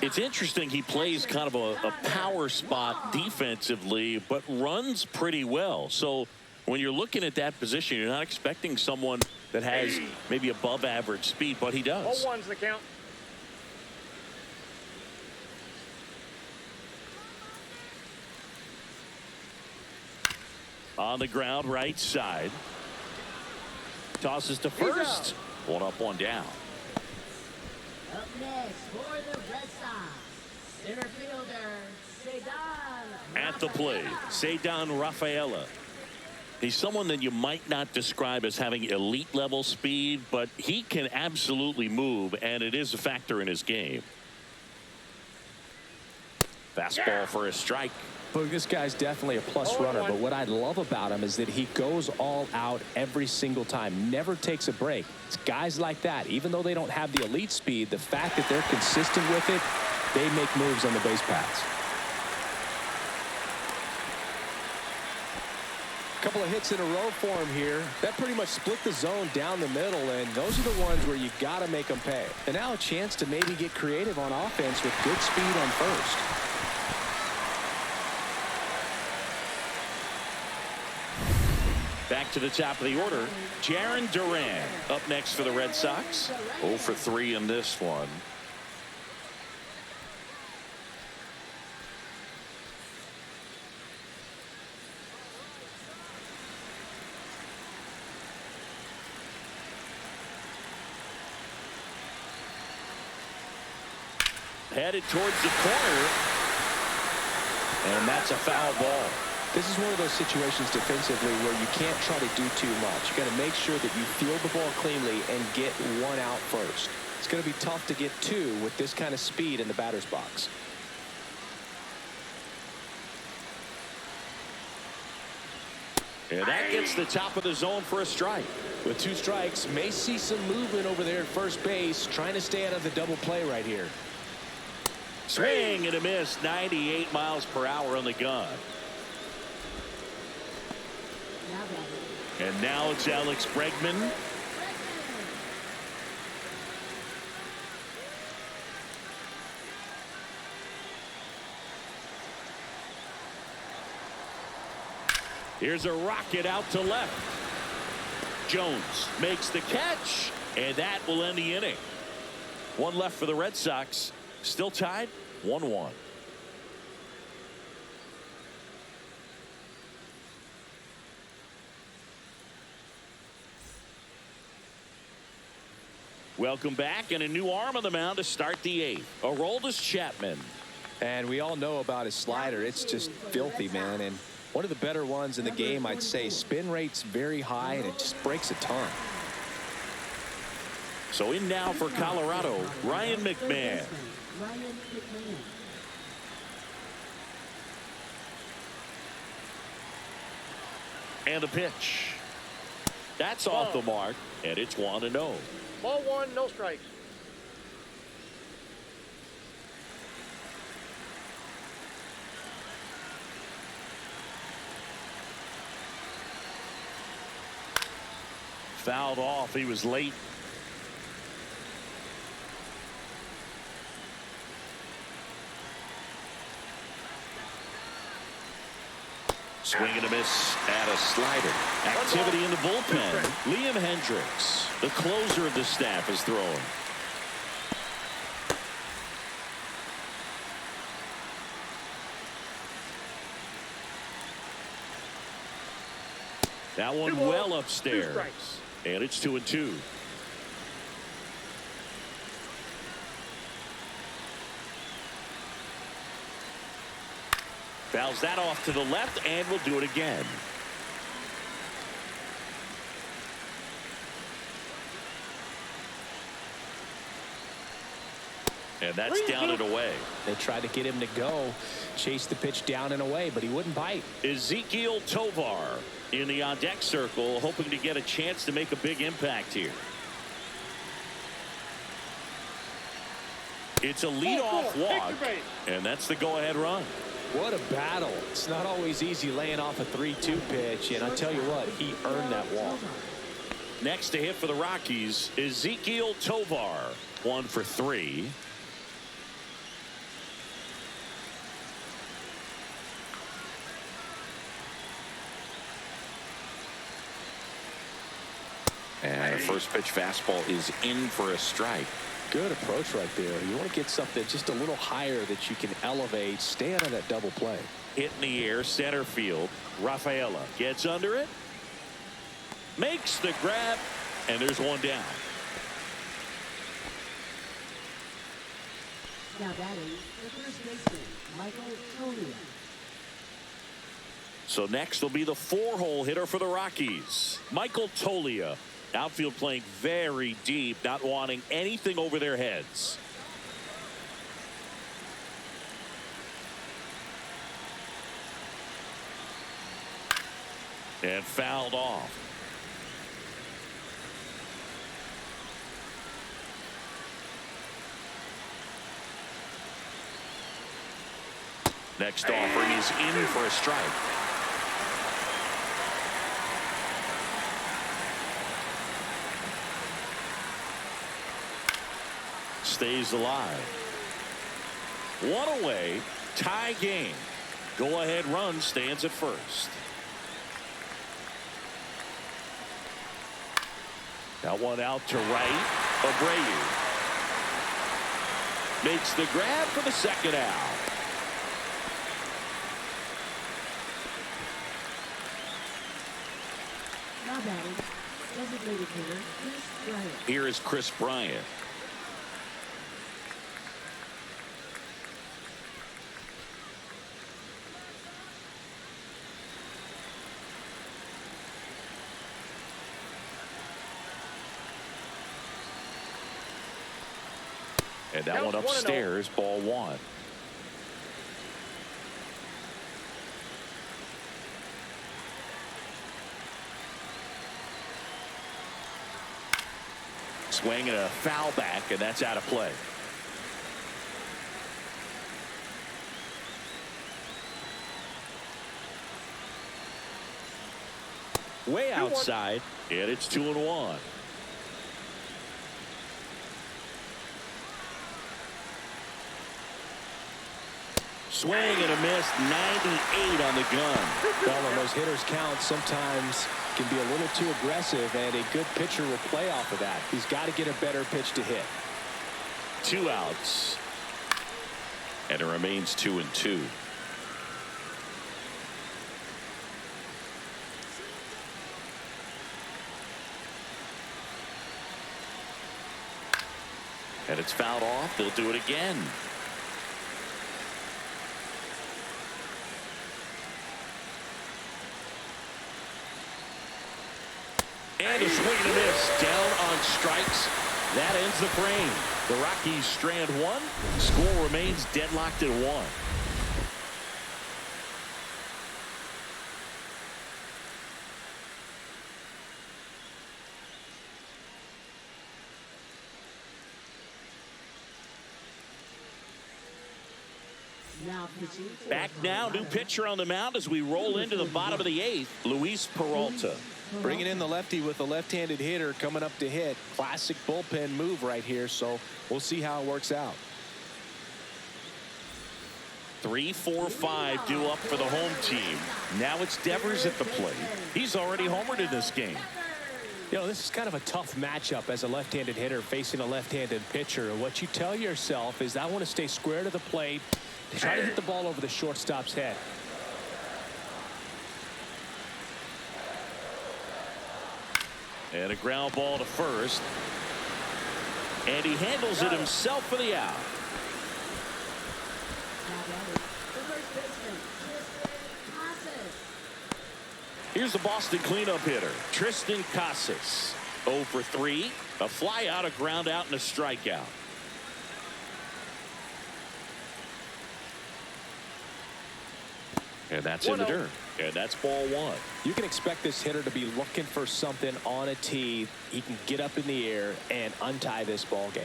It's interesting, he plays kind of a power spot defensively, but runs pretty well. So when you're looking at that position, you're not expecting someone that has maybe above average speed, but he does. 0-1's the count. On the ground, right side. Tosses to first. One up, one down. Up next for the Red Sox, center fielder, Cedar. At the plate, Cedar Rafaela. He's someone that you might not describe as having elite level speed, but he can absolutely move, and it is a factor in his game. Fastball for a strike. Look, this guy's definitely a plus runner, but what I love about him is that he goes all out every single time, never takes a break. It's guys like that, even though they don't have the elite speed, the fact that they're consistent with it, they make moves on the base paths. Couple of hits in a row for him here. That pretty much split the zone down the middle, and those are the ones where you got to make them pay. And now a chance to maybe get creative on offense with good speed on first. Back to the top of the order, Jarren Duran up next for the Red Sox. 0 for 3 in this one. Headed towards the corner, and that's a foul ball. This is one of those situations defensively where you can't try to do too much. You got to make sure that you field the ball cleanly and get one out first. It's going to be tough to get two with this kind of speed in the batter's box. And that gets the top of the zone for a strike. With 2 strikes, may see some movement over there at first base, trying to stay out of the double play right here. Swing and a miss, 98 miles per hour on the gun. And now it's Alex Bregman. Here's a rocket out to left. Jones makes the catch, and that will end the inning. 1 left for the Red Sox. Still tied, 1-1. Welcome back, and a new arm on the mound to start the 8th. Aroldis Chapman. And we all know about his slider. It's just filthy, man. And one of the better ones in the game, I'd say. Spin rate's very high, and it just breaks a ton. So in now for Colorado, Ryan McMahon. And the pitch. That's off the mark, and it's 1-0. Ball 1, no strikes. Fouled off. He was late. Swing and a miss at a slider. Activity in the bullpen. Liam Hendricks, the closer of the staff, is throwing. That one well upstairs. And it's 2-2. Fouls that off to the left, and we'll do it again. And that's down and away. They tried to get him to go, chase the pitch down and away, but he wouldn't bite. Ezekiel Tovar in the on-deck circle, hoping to get a chance to make a big impact here. It's a leadoff walk, and that's the go-ahead run. What a battle. It's not always easy laying off a 3-2 pitch, and I'll tell you what, he earned that walk. Next to hit for the Rockies, Ezequiel Tovar, 1 for 3. And a first pitch fastball is in for a strike. Good approach right there. You want to get something just a little higher that you can elevate. Stay out of that double play. Hit in the air, center field. Rafaela gets under it. Makes the grab, and there's one down. Now batting, the first baseman, Michael Tolia. So next will be the 4-hole hitter for the Rockies, Michael Tolia. Outfield playing very deep, not wanting anything over their heads. And fouled off. Next offering is in for a strike. Stays alive. One away, tie game. Go ahead run stands at first. That one out to right. Abreu makes the grab for the second out. Now batting, designated hitter, Chris Bryant. Here is Chris Bryant. And that one upstairs, ball 1. Swing and a foul back, and that's out of play. Way outside, and it's 2-1. Swing and a miss, 98 on the gun. Well, when those hitters count, sometimes can be a little too aggressive, and a good pitcher will play off of that. He's got to get a better pitch to hit. 2 outs. And it remains 2-2. And it's fouled off. They'll do it again. And a swing and a miss down on strikes. That ends the frame. The Rockies strand 1. Score remains deadlocked at 1. Now pitching for Back now, new pitcher on the mound as we roll into the bottom of the 8th, Luis Peralta. Bringing in the lefty with a left-handed hitter coming up to hit. Classic bullpen move right here, so we'll see how it works out. 3, 4, 5 due up for the home team. Now it's Devers at the plate. He's already homered in this game. You know, this is kind of a tough matchup as a left-handed hitter facing a left-handed pitcher. And what you tell yourself is, I want to stay square to the plate, try to hit the ball over the shortstop's head. And a ground ball to first. And he handles it himself for the out. Here's the Boston cleanup hitter, Tristan Casas. 0 for 3. A fly out, a ground out, and a strikeout. And that's in the dirt. And that's ball 1. You can expect this hitter to be looking for something on a tee. He can get up in the air and untie this ball game.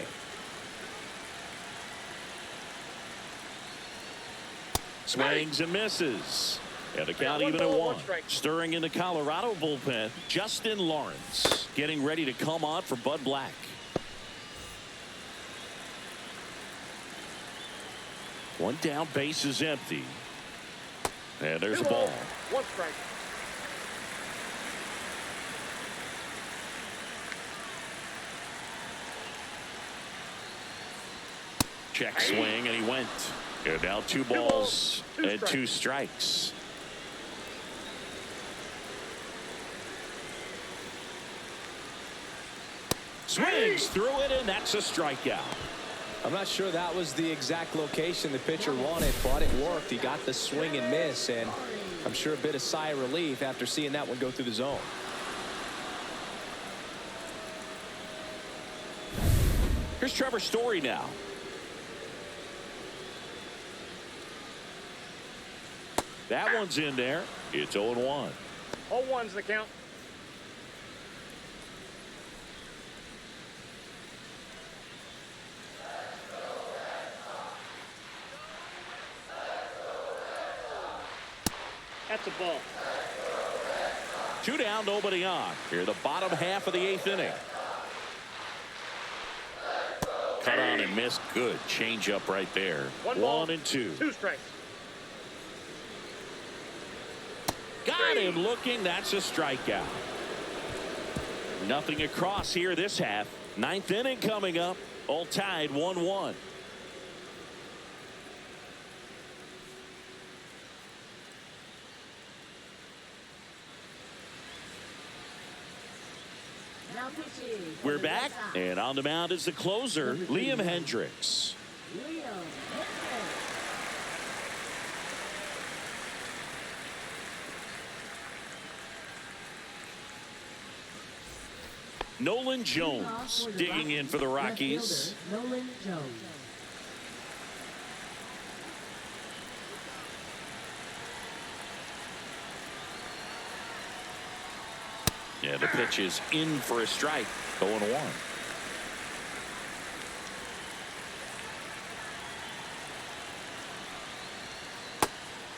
Swings and misses. And the count even at one. Stirring in the Colorado bullpen, Justin Lawrence getting ready to come on for Bud Black. One down, base is empty. And there's a ball. 1 strike. Check swing, and he went. And now 2 balls and 2 strikes. Swings through it, and that's a strikeout. I'm not sure that was the exact location the pitcher wanted, but it worked. He got the swing and miss, and I'm sure a bit of sigh of relief after seeing that one go through the zone. Here's Trevor Story now. That one's in there. It's 0-1. 0-1's the count. That's a ball. 2 down, nobody on. Here, the bottom half of the 8th inning. Cut on and missed. Good change up right there. 1 and 2. 2 strikes. Got him looking. That's a strikeout. Nothing across here this half. 9th inning coming up. All tied 1-1. We're back, and on the mound is the closer, Liam Hendricks. Nolan Jones digging in for the Rockies. Nolan Jones. Yeah, the pitch is in for a strike. 0-1.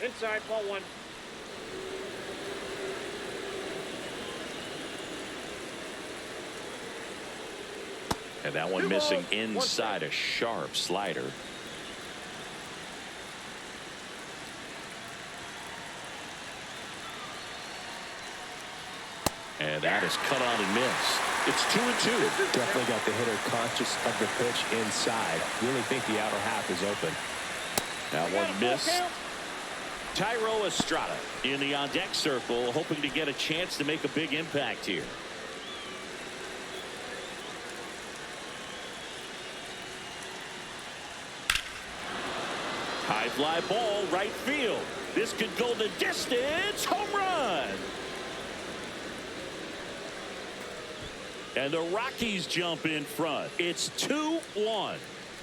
Inside, ball 1. And that one missing inside, a sharp slider. And that is cut on and missed. It's 2-2. Definitely got the hitter conscious of the pitch inside. Really think the outer half is open. That one missed. Tyro Estrada in the on-deck circle, hoping to get a chance to make a big impact here. High fly ball, right field. This could go the distance. Home run. And the Rockies jump in front. It's 2-1.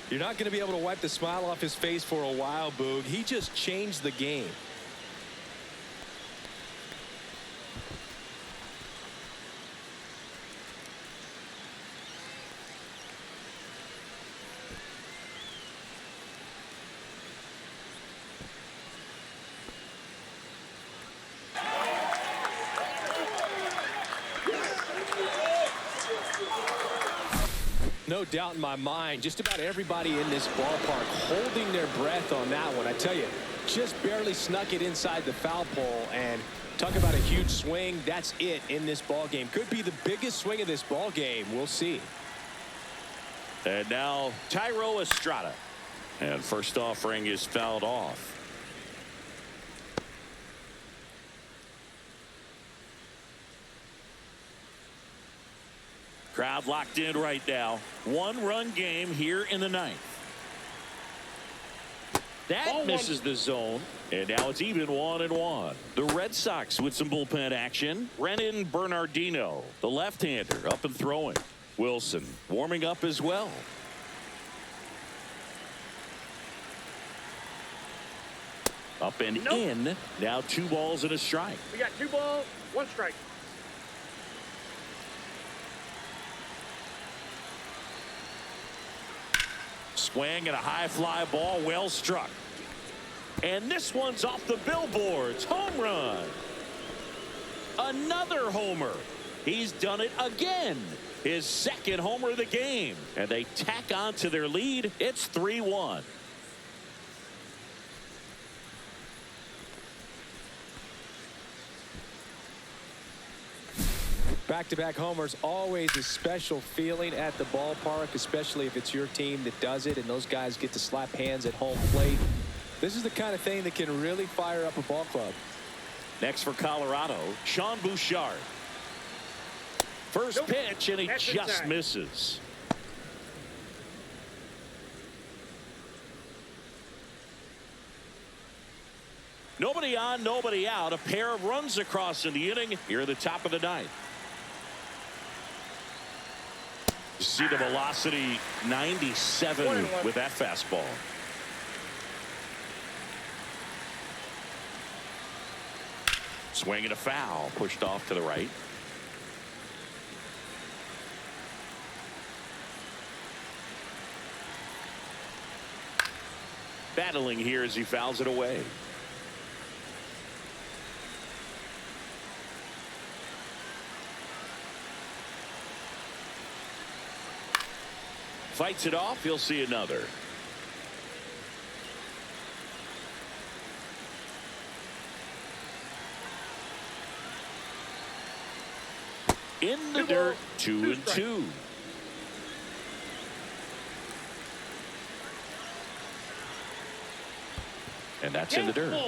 You're not going to be able to wipe the smile off his face for a while, Boog. He just changed the game. No doubt in my mind, just about everybody in this ballpark holding their breath on that one. I tell you, just barely snuck it inside the foul pole, and talk about a huge swing. That's it in this ball game. Could be the biggest swing of this ball game. We'll see. And now Tyro Estrada. And first offering is fouled off. Crowd locked in right now. 1-run game here in the 9th. That misses the zone. And now it's even 1-1. The Red Sox with some bullpen action. Brennan Bernardino, the left-hander, up and throwing. Wilson warming up as well. Up and in. Now 2 balls and a strike. We got 2 balls, 1 strike. Swing and a high fly ball, well struck. And this one's off the billboards. Home run. Another homer. He's done it again. His second homer of the game. And they tack on to their lead. It's 3-1. Back-to-back homers, always a special feeling at the ballpark, especially if it's your team that does it and those guys get to slap hands at home plate. This is the kind of thing that can really fire up a ball club. Next for Colorado, Sean Bouchard. First pitch, and he just misses. Nobody on, nobody out. A pair of runs across in the inning here at the top of the ninth. You see the velocity, 97 with that fastball. Swing and a foul, pushed off to the right. Battling here as he fouls it away. Fights it off. He'll see another. In the dirt, 2-2. And that's in the dirt.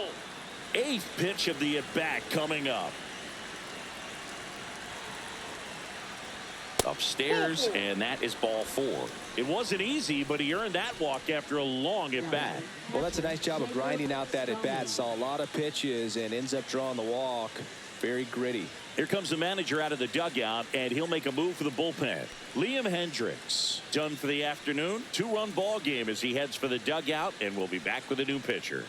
Eighth pitch of the at-bat coming up. Upstairs, and that is ball 4. It wasn't easy, but he earned that walk after a long at-bat. Well, that's a nice job of grinding out that at-bat. Saw a lot of pitches and ends up drawing the walk. Very gritty. Here comes the manager out of the dugout, and he'll make a move for the bullpen. Liam Hendricks done for the afternoon. 2-run ball game as he heads for the dugout, and we'll be back with a new pitcher.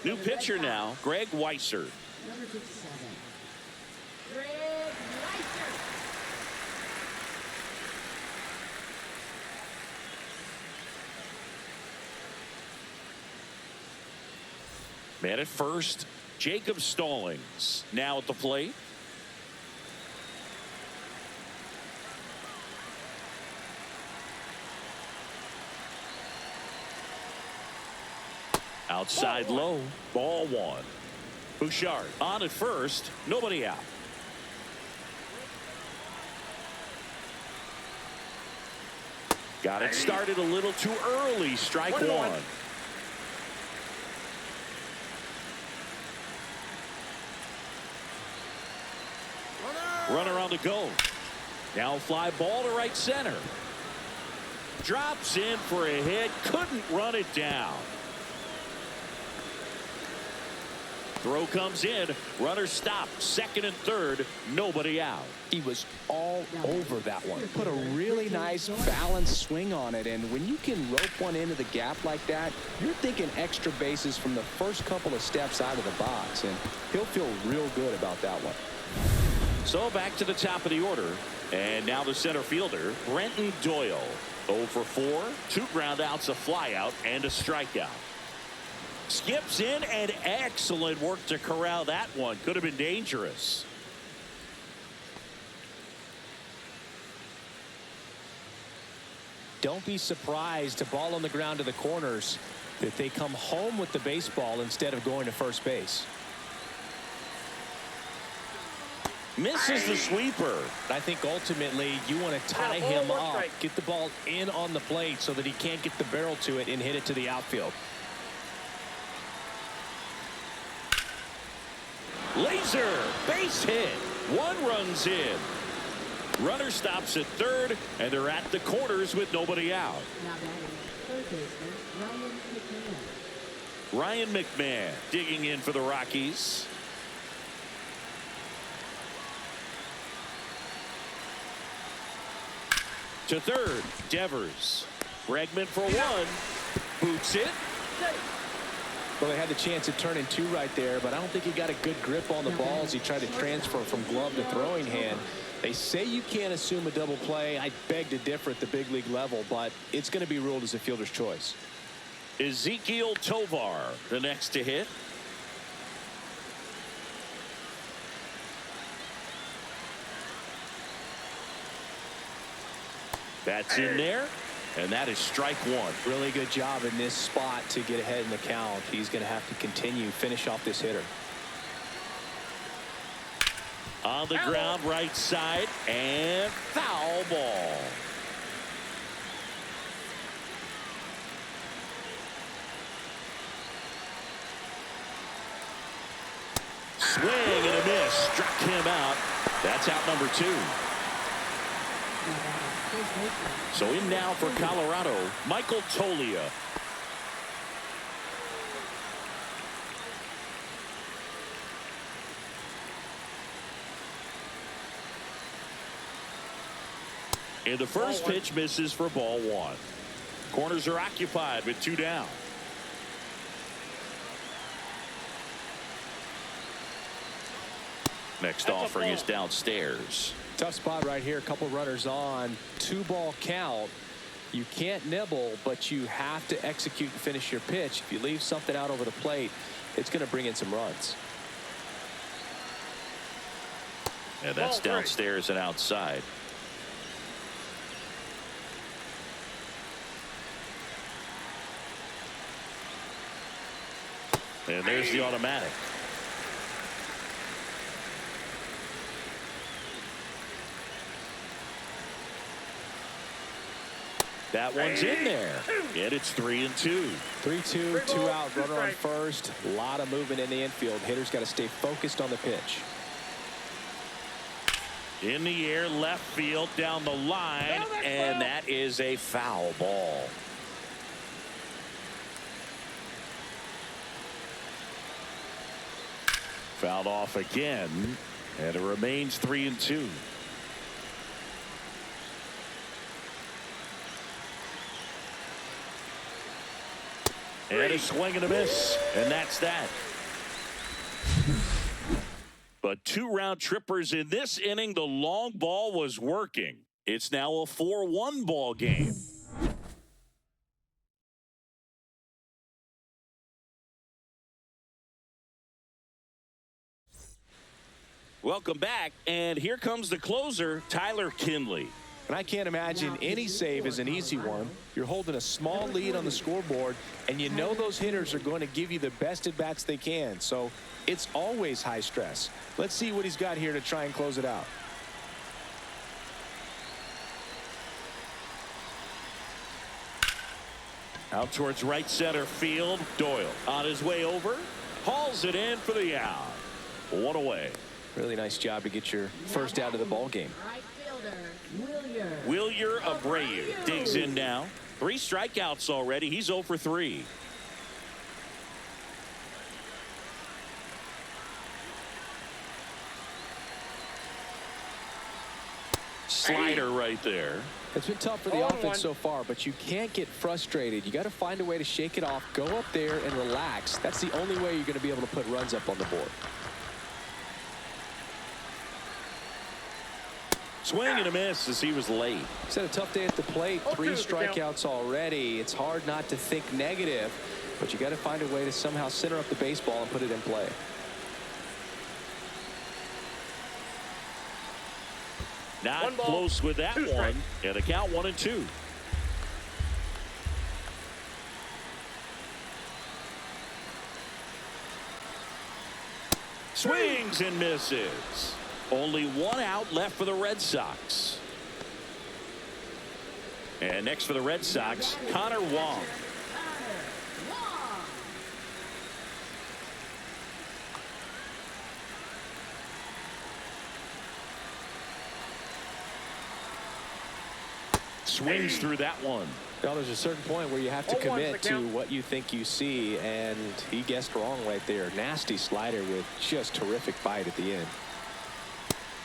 New pitcher now, Greg Weiser. Number 57. Greg Weiser. Man at first, Jacob Stallings now at the plate. Outside low, ball 1. Bouchard on at first, nobody out. Got it started a little too early, strike 1. Runner on the go. Now fly ball to right center. Drops in for a hit, couldn't run it down. Throw comes in, runner stopped, second and third, nobody out. He was all over that one. Put a really nice balanced swing on it, and when you can rope one into the gap like that, you're thinking extra bases from the first couple of steps out of the box, and he'll feel real good about that one. So back to the top of the order, and now the center fielder, Brenton Doyle. 0 for 4, 2 ground outs, a fly out, and a strikeout. Skips in, and excellent work to corral that one. Could have been dangerous. Don't be surprised to ball on the ground to the corners that they come home with the baseball instead of going to first base. Misses the sweeper. I think ultimately you want to tie him up, get the ball in on the plate so that he can't get the barrel to it and hit it to the outfield. Laser base hit. 1 runs in. Runner stops at third, and they're at the corners with nobody out. Now batting third baseman Ryan McMahon. Ryan McMahon digging in for the Rockies. To third, Devers. Bregman for 1. Boots it. Well, they had the chance of turning 2 right there, but I don't think he got a good grip on the ball as he tried to transfer from glove to throwing hand. They say you can't assume a double play. I beg to differ at the big league level, but it's going to be ruled as a fielder's choice. Ezekiel Tovar, the next to hit. That's in there, and that is strike one. Really good job in this spot to get ahead in the count. He's going to have to finish off this hitter. On the ground, right side, and foul ball. Swing and a miss. Struck him out. That's out number 2. So in now for Colorado, Michael Toglia. And the first pitch misses for ball 1. Corners are occupied with 2 down. Next offering is downstairs. Tough spot right here. A couple runners on. 2-ball count. You can't nibble, but you have to execute and finish your pitch. If you leave something out over the plate, it's going to bring in some runs. And that's downstairs and outside. And there's the automatic. That one's in there. And it's 3-2. 3-2, 2 out, runner on first. A lot of movement in the infield. Hitter's got to stay focused on the pitch. In the air, left field, down the line, and that is a foul ball. Fouled off again, and it remains 3-2. And a swing and a miss, and that's that. But 2 round trippers in this inning. The long ball was working. It's now a 4-1 ball game. Welcome back, and here comes the closer, Tyler Kinley. And I can't imagine any save is an easy one. You're holding a small lead on the scoreboard, and you know those hitters are going to give you the best at-bats they can. So it's always high stress. Let's see what he's got here to try and close it out. Out towards right center field. Doyle on his way over. Hauls it in for the out. 1 away. Really nice job to get your first out of the ball game. Wilyer Abreu digs in now. 3 strikeouts already. He's 0 for 3. Slider right there. It's been tough for the offense so far, but you can't get frustrated. You got to find a way to shake it off, go up there and relax. That's the only way you're going to be able to put runs up on the board. Swing and a miss as he was late. He's had a tough day at the plate. 3 strikeouts already. It's hard not to think negative, but you got to find a way to somehow center up the baseball and put it in play. Not close with that one. And the count 1-2. Swings and misses. Only 1 out left for the Red Sox. And next for the Red Sox, Connor Wong. Swings through that one. Well, there's a certain point where you have to commit to what you think you see, and he guessed wrong right there. Nasty slider with just terrific bite at the end.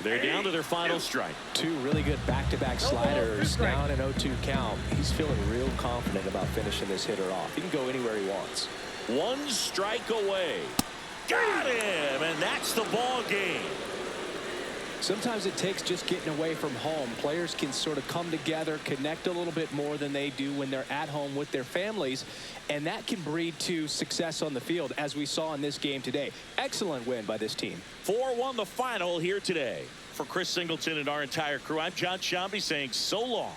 They're down to their final strike. 2 really good back-to-back sliders. Now in an 0-2 count. He's feeling real confident about finishing this hitter off. He can go anywhere he wants. 1 strike away. Got him, and that's the ball game. Sometimes it takes just getting away from home. Players can sort of come together, connect a little bit more than they do when they're at home with their families, and that can breed to success on the field, as we saw in this game today. Excellent win by this team. 4-1 the final here today. For Chris Singleton and our entire crew, I'm John Shambi saying so long.